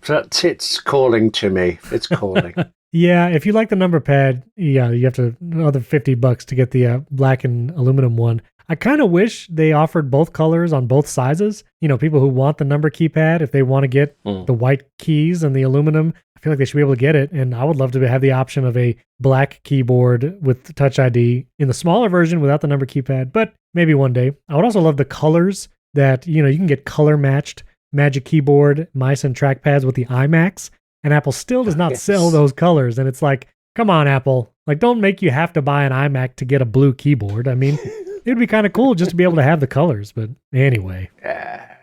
But it's calling to me. It's calling. Yeah, if you like the number pad, yeah, you have to another $50 to get the black and aluminum one. I kind of wish they offered both colors on both sizes. People who want the number keypad, if they want to get the white keys and the aluminum, I feel like they should be able to get it. And I would love to have the option of a black keyboard with Touch ID in the smaller version without the number keypad, but maybe one day. I would also love the colors that, you can get color matched Magic Keyboard, mice, and trackpads with the iMacs, and Apple still does not sell those colors. And it's like, come on, Apple. Don't make you have to buy an iMac to get a blue keyboard. I mean, it would be kind of cool just to be able to have the colors. But anyway.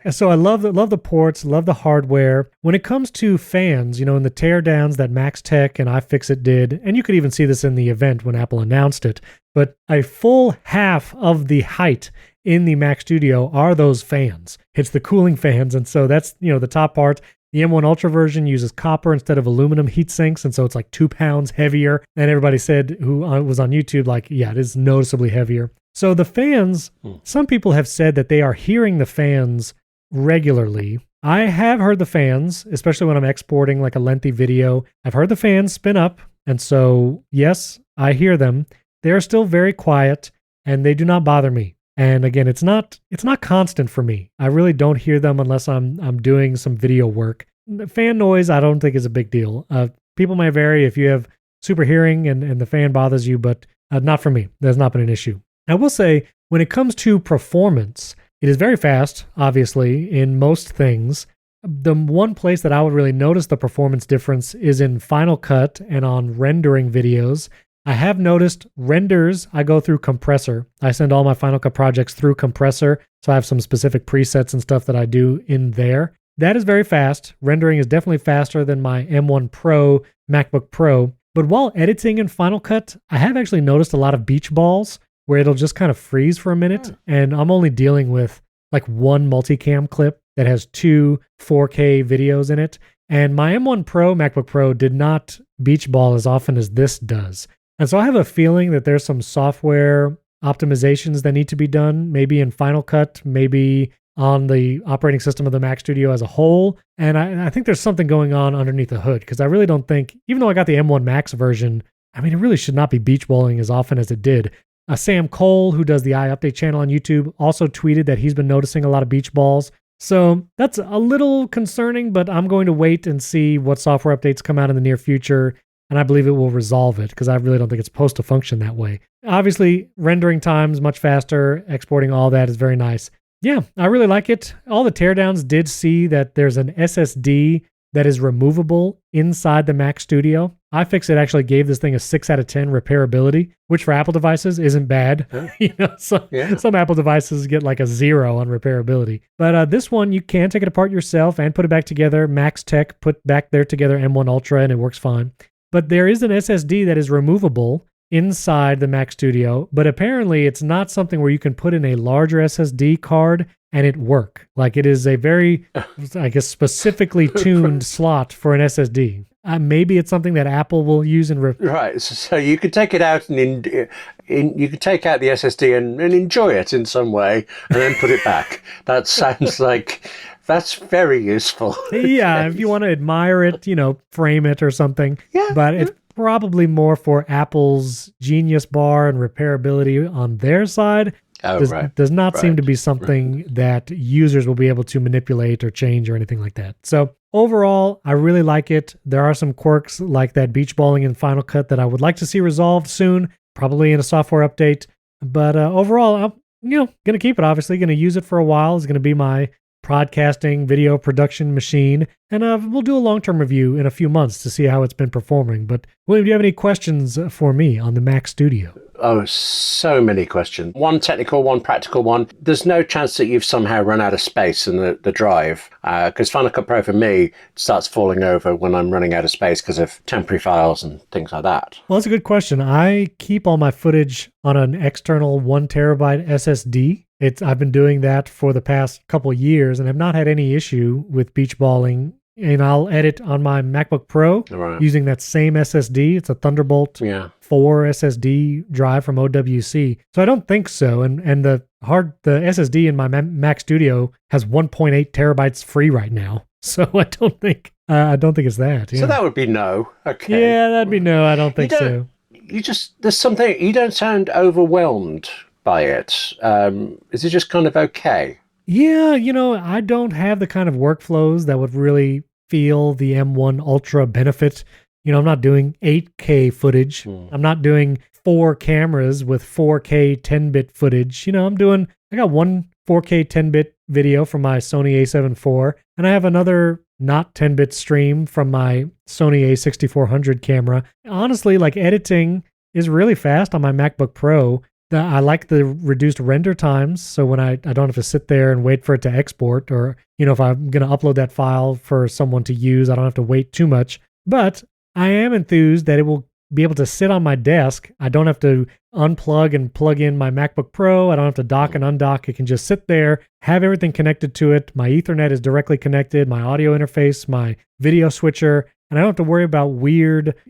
So I love the ports, love the hardware. When it comes to fans, in the teardowns that Max Tech and iFixit did, and you could even see this in the event when Apple announced it, but a full half of the height in the Mac Studio are those fans. It's the cooling fans. And so that's, the top part. The M1 Ultra version uses copper instead of aluminum heat sinks. And so it's 2 pounds heavier. And everybody said, who was on YouTube, yeah, it is noticeably heavier. So the fans, some people have said that they are hearing the fans regularly. I have heard the fans, especially when I'm exporting a lengthy video. I've heard the fans spin up And so, yes, I hear them. They're still very quiet and they do not bother me. And again, it's not constant for me. I really don't hear them unless I'm doing some video work. Fan noise, I don't think is a big deal. People may vary if you have super hearing and the fan bothers you, but not for me. That's not been an issue. I will say, when it comes to performance, it is very fast, obviously, in most things. The one place that I would really notice the performance difference is in Final Cut and on rendering videos. I have noticed renders, I go through Compressor. I send all my Final Cut projects through Compressor, so I have some specific presets and stuff that I do in there. That is very fast. Rendering is definitely faster than my M1 Pro, MacBook Pro. But while editing in Final Cut, I have actually noticed a lot of beach balls where it'll just kind of freeze for a minute, and I'm only dealing with like one multicam clip that has 2 4K videos in it. And my M1 Pro, MacBook Pro did not beach ball as often as this does. And so I have a feeling that there's some software optimizations that need to be done, maybe in Final Cut, maybe on the operating system of the Mac Studio as a whole. And I think there's something going on underneath the hood, because I really don't think, even though I got the M1 Max version, I mean, it really should not be beach balling as often as it did. Sam Cole, who does the iUpdate channel on YouTube, also tweeted that he's been noticing a lot of beach balls. So that's a little concerning, but I'm going to wait and see what software updates come out in the near future, and I believe it will resolve it, because I really don't think it's supposed to function that way. Obviously, rendering times much faster, exporting all that is very nice. Yeah, I really like it. All the teardowns did see that there's an SSD that is removable inside the Mac Studio. iFixit actually gave this thing a 6 out of 10 repairability, which for Apple devices isn't bad. Some Apple devices get like a 0 on repairability. But this one, you can take it apart yourself and put it back together. Max Tech put back there together M1 Ultra, and it works fine. But there is an SSD that is removable inside the Mac Studio, but apparently it's not something where you can put in a larger SSD card and it work. Like, it is a very, I guess, specifically tuned slot for an SSD. Maybe it's something that Apple will use in... Right, so you could take it out and you could take out the SSD and enjoy it in some way and then put it back. That sounds like... That's very useful. Yeah, if you want to admire it, frame it or something. Yeah. But it's probably more for Apple's Genius Bar and repairability on their side. Does not seem to be something that users will be able to manipulate or change or anything like that. So overall, I really like it. There are some quirks like that beach balling in Final Cut that I would like to see resolved soon, probably in a software update. But overall, I'm going to keep it, obviously. Going to use it for a while. It's going to be my podcasting video production machine, and we'll do a long-term review in a few months to see how it's been performing. But William, do you have any questions for me on the Mac Studio? Oh, so many questions. One technical, one practical one. There's no chance that you've somehow run out of space in the drive, because Final Cut Pro for me starts falling over when I'm running out of space because of temporary files and things like that. Well, that's a good question. I keep all my footage on an external 1 terabyte SSD. I've been doing that for the past couple of years and have not had any issue with beach balling. And I'll edit on my MacBook Pro using that same SSD. It's a Thunderbolt 4 SSD drive from OWC. So I don't think so. And the SSD in my Mac Studio has 1.8 terabytes free right now. So I don't think it's that. Yeah. So that would be no. Okay. Yeah, that'd be no. I don't think so. There's something, you don't sound overwhelmed by it. Is it just kind of okay? Yeah, I don't have the kind of workflows that would really feel the M1 Ultra benefit. I'm not doing 8K footage. I'm not doing 4 cameras with 4K 10-bit footage. I got one 4K 10-bit video from my Sony a7 IV, and I have another not 10-bit stream from my Sony a6400 camera. Honestly, like, editing is really fast on my MacBook Pro. I like the reduced render times, so when I don't have to sit there and wait for it to export, or, if I'm going to upload that file for someone to use, I don't have to wait too much. But I am enthused that it will be able to sit on my desk. I don't have to unplug and plug in my MacBook Pro. I don't have to dock and undock. It can just sit there, have everything connected to it. My Ethernet is directly connected, my audio interface, my video switcher. And I don't have to worry about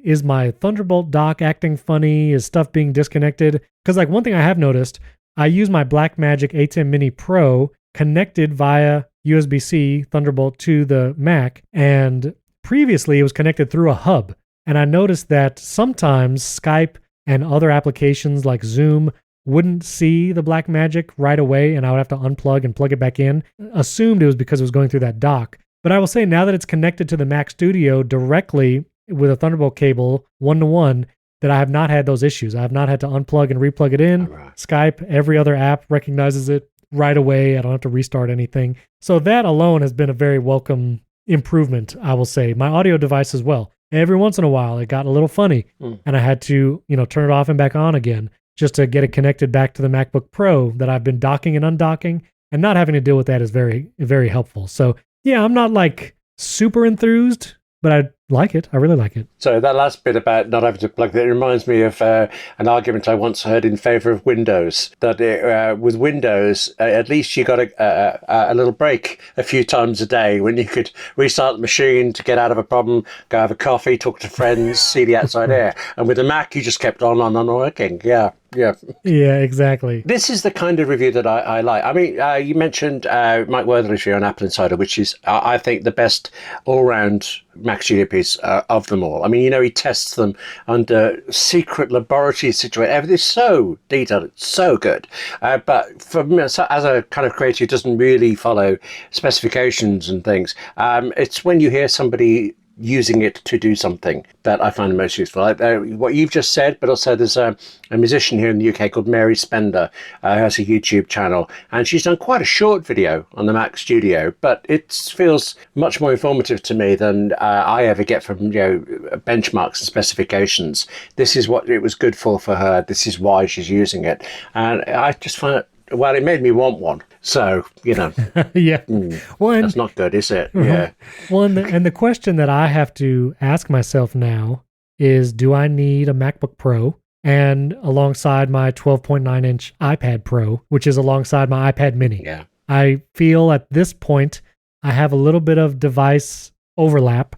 is my Thunderbolt dock acting funny? Is stuff being disconnected? Because, like, one thing I have noticed, I use my Blackmagic A10 Mini Pro connected via USB-C Thunderbolt to the Mac, and previously it was connected through a hub. And I noticed that sometimes Skype and other applications like Zoom wouldn't see the black magic right away, and I would have to unplug and plug it back in. Assumed it was because it was going through that dock. But I will say now that it's connected to the Mac Studio directly with a Thunderbolt cable, one-to-one, that I have not had those issues. I have not had to unplug and replug it in. Right. Skype, every other app recognizes it right away. I don't have to restart anything. So that alone has been a very welcome improvement, I will say. My audio device as well. Every once in a while, it got a little funny, and I had to, turn it off and back on again just to get it connected back to the MacBook Pro that I've been docking and undocking, and not having to deal with that is very, very helpful. So yeah, I'm not like super enthused, but I like it. I really like it. So that last bit about not having to plug that reminds me of an argument I once heard in favor of Windows, that with Windows, at least you got a little break a few times a day when you could restart the machine to get out of a problem, go have a coffee, talk to friends, see the outside air. And with the Mac, you just kept on working. Yeah. Yeah, exactly. This is the kind of review that I like. I mean, you mentioned Mike Worthley's review on AppleInsider, which is, I think, the best all-round Mac Studio piece of them all. I mean, he tests them under secret laboratory situations. Everything's so detailed, it's so good. But for me, as a kind of creator who doesn't really follow specifications and things, it's when you hear somebody using it to do something that I find the most useful. What you've just said, but also there's a musician here in the UK called Mary Spender, who has a YouTube channel, and she's done quite a short video on the Mac Studio, but it feels much more informative to me than I ever get from benchmarks and specifications. This is what it was good for her. This is why she's using it, and I just find it. Well, it made me want one. So, yeah. That's not good, is it? Yeah. Well, and the question that I have to ask myself now is, do I need a MacBook Pro and alongside my 12.9-inch iPad Pro, which is alongside my iPad Mini? Yeah. I feel at this point I have a little bit of device overlap.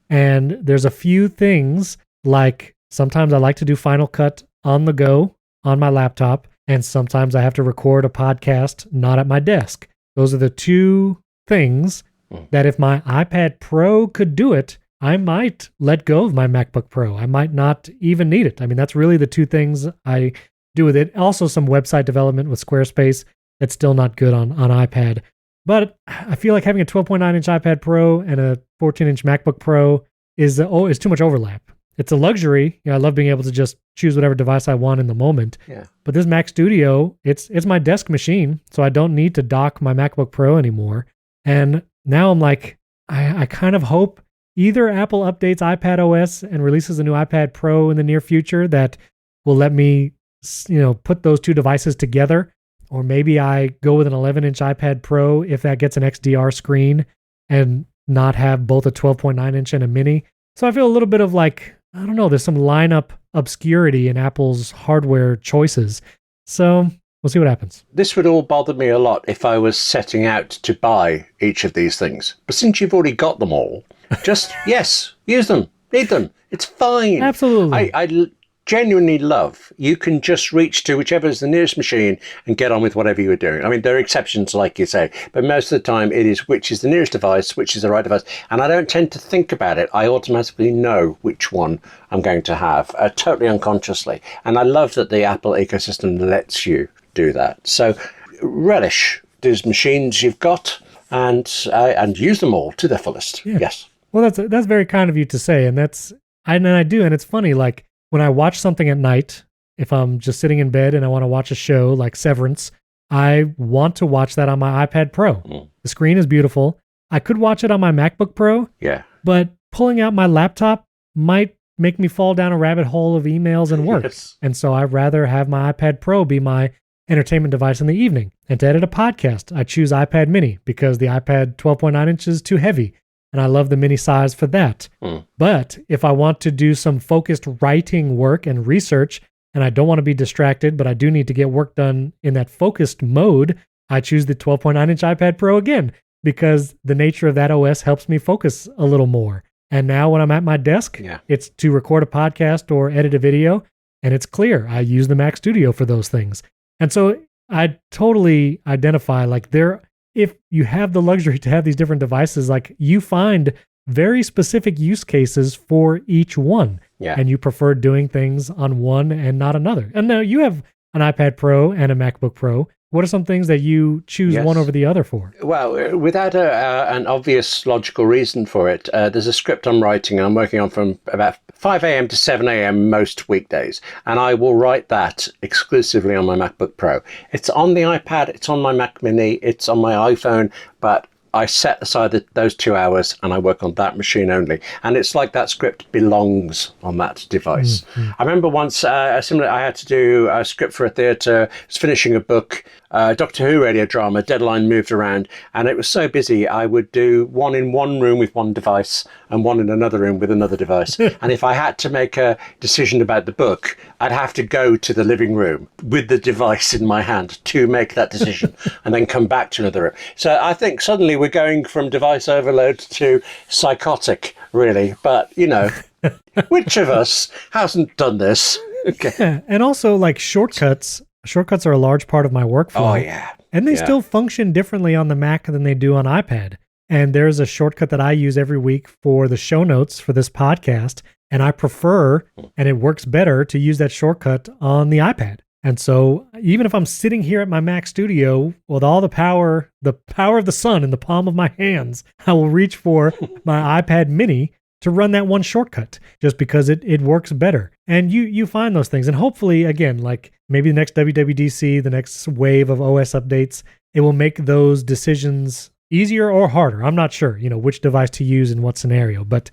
And there's a few things, like sometimes I like to do Final Cut on the go on my laptop, and sometimes I have to record a podcast not at my desk. Those are the two things that if my iPad Pro could do it, I might let go of my MacBook Pro. I might not even need it. I mean, that's really the two things I do with it. Also, some website development with Squarespace that's still not good on iPad. But I feel like having a 12.9-inch iPad Pro and a 14-inch MacBook Pro is too much overlap. It's a luxury. I love being able to just choose whatever device I want in the moment. Yeah. But this Mac Studio, it's my desk machine, so I don't need to dock my MacBook Pro anymore. And now I'm like, I kind of hope either Apple updates iPad OS and releases a new iPad Pro in the near future that will let me, put those two devices together, or maybe I go with an 11-inch iPad Pro if that gets an XDR screen and not have both a 12.9-inch and a mini. So I feel a little bit of like, I don't know, there's some lineup obscurity in Apple's hardware choices. So we'll see what happens. This would all bother me a lot if I was setting out to buy each of these things. But since you've already got them all, just, yes, use them, need them. It's fine. Absolutely. I genuinely love, you can just reach to whichever is the nearest machine and get on with whatever you were doing. I mean, there are exceptions, like you say, but most of the time it is which is the nearest device, which is the right device. And I don't tend to think about it. I automatically know which one I'm going to have, totally unconsciously. And I love that the Apple ecosystem lets you do that. So relish those machines you've got and use them all to their fullest. Yeah. Yes. Well, that's very kind of you to say. And I do. And it's funny, like, when I watch something at night, if I'm just sitting in bed and I want to watch a show like Severance, I want to watch that on my iPad Pro. The screen is beautiful. I could watch it on my MacBook Pro, but pulling out my laptop might make me fall down a rabbit hole of emails and work. Yes. And so I'd rather have my iPad Pro be my entertainment device in the evening. And to edit a podcast, I choose iPad Mini because the iPad 12.9 inches is too heavy. And I love the mini size for that. But if I want to do some focused writing work and research, and I don't want to be distracted, but I do need to get work done in that focused mode, I choose the 12.9-inch iPad Pro again, because the nature of that OS helps me focus a little more. And now when I'm at my desk, it's to record a podcast or edit a video, and it's clear. I use the Mac Studio for those things. And so I totally identify, like, if you have the luxury to have these different devices, like, you find very specific use cases for each one. Yeah. And you prefer doing things on one and not another. And now you have an iPad Pro and a MacBook Pro. What are some things that you choose one over the other for? Well, without an obvious logical reason for it, there's a script I'm writing. I'm working on from about 5 a.m. to 7 a.m. most weekdays. And I will write that exclusively on my MacBook Pro. It's on the iPad, it's on my Mac Mini, it's on my iPhone, but I set aside those 2 hours and I work on that machine only. And it's like that script belongs on that device. Mm-hmm. I remember once I had to do a script for a theatre, was finishing a book, Doctor Who radio drama, deadline moved around, and it was so busy I would do one in one room with one device and one in another room with another device. And if I had to make a decision about the book, I'd have to go to the living room with the device in my hand to make that decision and then come back to another room. So I think suddenly we're going from device overload to psychotic, really. But, you know, which of us hasn't done this? Okay. Yeah, and also like shortcuts. Shortcuts are a large part of my workflow. Oh, yeah. And they still function differently on the Mac than they do on iPad. And there's a shortcut that I use every week for the show notes for this podcast. And I prefer, and it works better, to use that shortcut on the iPad. And so even if I'm sitting here at my Mac studio with all the power of the sun in the palm of my hands, I will reach for my iPad mini to run that one shortcut just because it works better. And you find those things. And hopefully, again, like maybe the next WWDC, the next wave of OS updates, it will make those decisions easier or harder. I'm not sure, which device to use in what scenario, but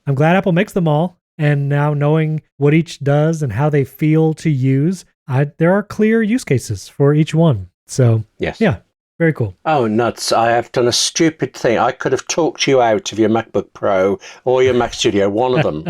I'm glad Apple makes them all. And now knowing what each does and how they feel to use, there are clear use cases for each one. So, yes. Yeah, very cool. Oh, nuts. I have done a stupid thing. I could have talked you out of your MacBook Pro or your Mac Studio, one of them.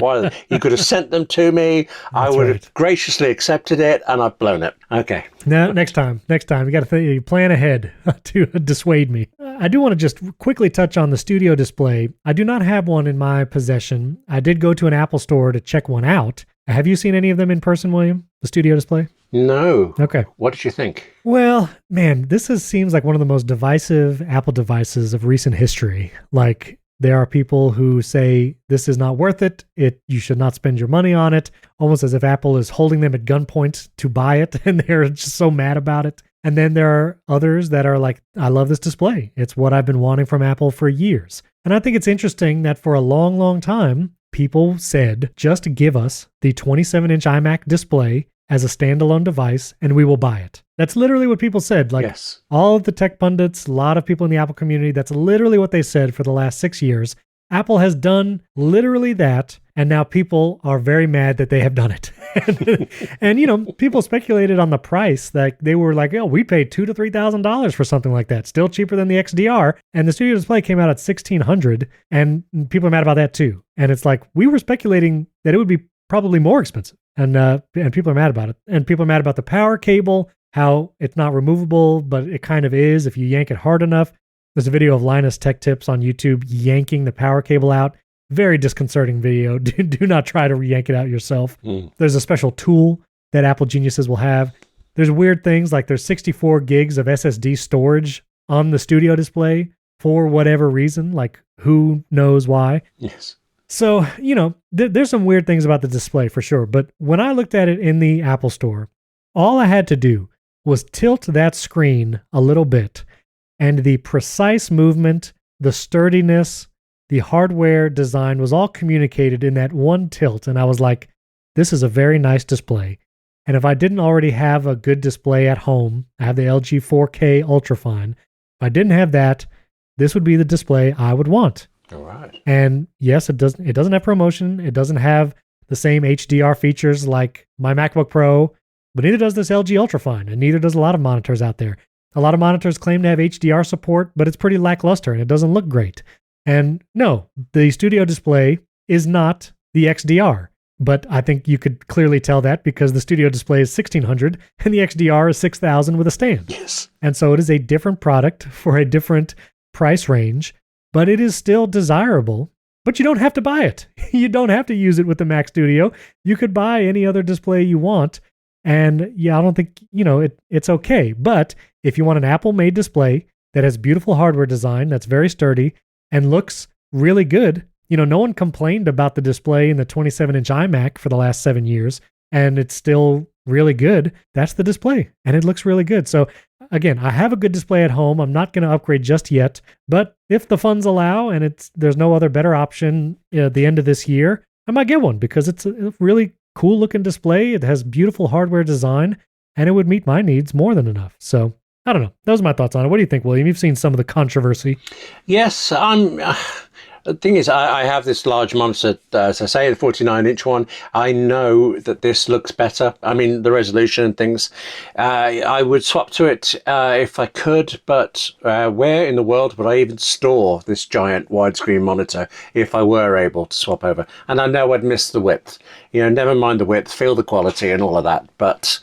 You could have sent them to me. I would have graciously accepted it, and I've blown it. Okay. Now, next time, you got to plan ahead to dissuade me. I do want to just quickly touch on the Studio Display. I do not have one in my possession. I did go to an Apple store to check one out. Have you seen any of them in person, William? The Studio Display? No. Okay. What did you think? Well, man, this seems like one of the most divisive Apple devices of recent history. Like, there are people who say this is not worth it. You should not spend your money on it, almost as if Apple is holding them at gunpoint to buy it, and they're just so mad about it. And then there are others that are like, I love this display. It's what I've been wanting from Apple for years. And I think it's interesting that for a long, long time, people said, just give us the 27-inch iMac display as a standalone device, and we will buy it. That's literally what people said. Like, yes. All of the tech pundits, a lot of people in the Apple community, that's literally what they said for the last 6 years. Apple has done literally that, and now people are very mad that they have done it. and people speculated on the price. That they were like, oh, we paid $2,000 to $3,000 for something like that. Still cheaper than the XDR. And the Studio Display came out at $1,600, and people are mad about that too. And it's like, we were speculating that it would be probably more expensive. And people are mad about it. And people are mad about the power cable, how it's not removable, but it kind of is if you yank it hard enough. There's a video of Linus Tech Tips on YouTube yanking the power cable out. Very disconcerting video. Do not try to yank it out yourself. There's a special tool that Apple geniuses will have. There's weird things like there's 64 gigs of SSD storage on the Studio Display for whatever reason, like who knows why. Yes. So, there's some weird things about the display for sure. But when I looked at it in the Apple Store, all I had to do was tilt that screen a little bit, and the precise movement, the sturdiness, the hardware design was all communicated in that one tilt. And I was like, this is a very nice display. And if I didn't already have a good display at home, I have the LG 4K Ultrafine. If I didn't have that, this would be the display I would want. All right. And yes, it doesn't have ProMotion. It doesn't have the same HDR features like my MacBook Pro, but neither does this LG Ultrafine, and neither does a lot of monitors out there. A lot of monitors claim to have HDR support, but it's pretty lackluster and it doesn't look great. And no, the Studio Display is not the XDR, but I think you could clearly tell that because the Studio Display is $1,600 and the XDR is $6,000 with a stand. Yes. And so it is a different product for a different price range. But it is still desirable, but you don't have to buy it. You don't have to use it with the Mac Studio. You could buy any other display you want. And yeah, I don't think, it's okay. But if you want an Apple-made display that has beautiful hardware design, that's very sturdy and looks really good, no one complained about the display in the 27-inch iMac for the last 7 years, and it's still really good. That's the display, and it looks really good. So again, I have a good display at home. I'm not going to upgrade just yet, but if the funds allow and there's no other better option at the end of this year, I might get one because it's a really cool looking display. It has beautiful hardware design, and it would meet my needs more than enough. So I don't know. Those are my thoughts on it. What do you think, William? You've seen some of the controversy. Yes, the thing is, I have this large monitor, as I say, the 49-inch one. I know that this looks better. I mean, the resolution and things. I would swap to it if I could, but where in the world would I even store this giant widescreen monitor if I were able to swap over? And I know I'd miss the width. Never mind the width, feel the quality and all of that. But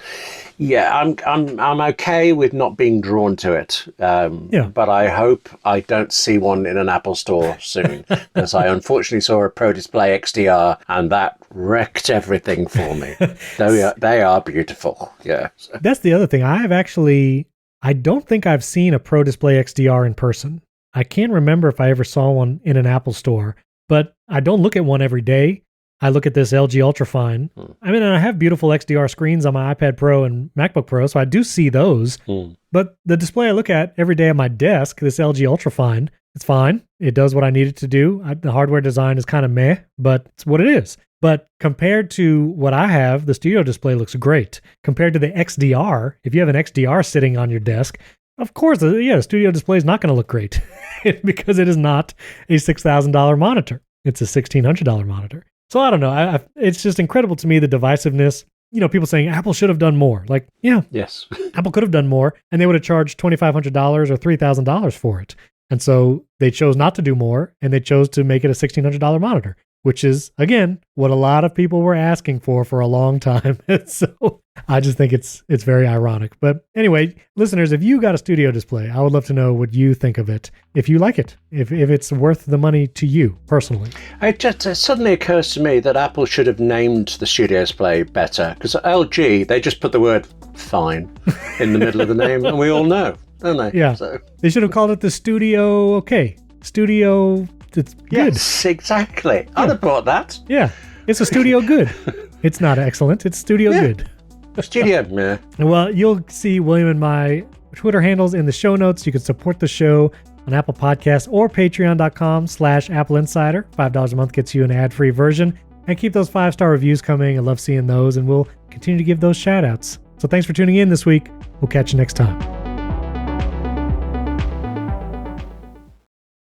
yeah, I'm okay with not being drawn to it. But I hope I don't see one in an Apple store soon, because I unfortunately saw a Pro Display XDR and that wrecked everything for me. They are beautiful. Yeah. That's the other thing. I don't think I've seen a Pro Display XDR in person. I can't remember if I ever saw one in an Apple store, but I don't look at one every day. I look at this LG Ultrafine. I mean, and I have beautiful XDR screens on my iPad Pro and MacBook Pro, so I do see those. But the display I look at every day at my desk, this LG Ultrafine, it's fine. It does what I need it to do. The hardware design is kind of meh, but it's what it is. But compared to what I have, the studio display looks great. Compared to the XDR, if you have an XDR sitting on your desk, of course, the studio display is not going to look great because it is not a $6,000 monitor. It's a $1,600 monitor. So I don't know. It's just incredible to me, the divisiveness. People saying Apple should have done more. Like, yeah, yes, Apple could have done more, and they would have charged $2,500 or $3,000 for it. And so they chose not to do more, and they chose to make it a $1,600 monitor, which is, again, what a lot of people were asking for a long time. So I just think it's very ironic. But anyway, listeners, if you got a studio display, I would love to know what you think of it, if you like it, if it's worth the money to you personally. It just suddenly occurs to me that Apple should have named the studio display better, because LG, they just put the word fine in the middle of the name, and we all know, don't they? Yeah. So they should have called it the Studio, Studio, it's good. Yes, exactly. I'd have bought that. Yeah. It's a Studio Good. It's not excellent. It's Studio Good. Studio, yeah. Well, you'll see William and my Twitter handles in the show notes. You can support the show on Apple Podcasts or patreon.com/AppleInsider. $5 a month gets you an ad-free version. And keep those 5-star reviews coming. I love seeing those, and we'll continue to give those shout-outs. So thanks for tuning in this week. We'll catch you next time.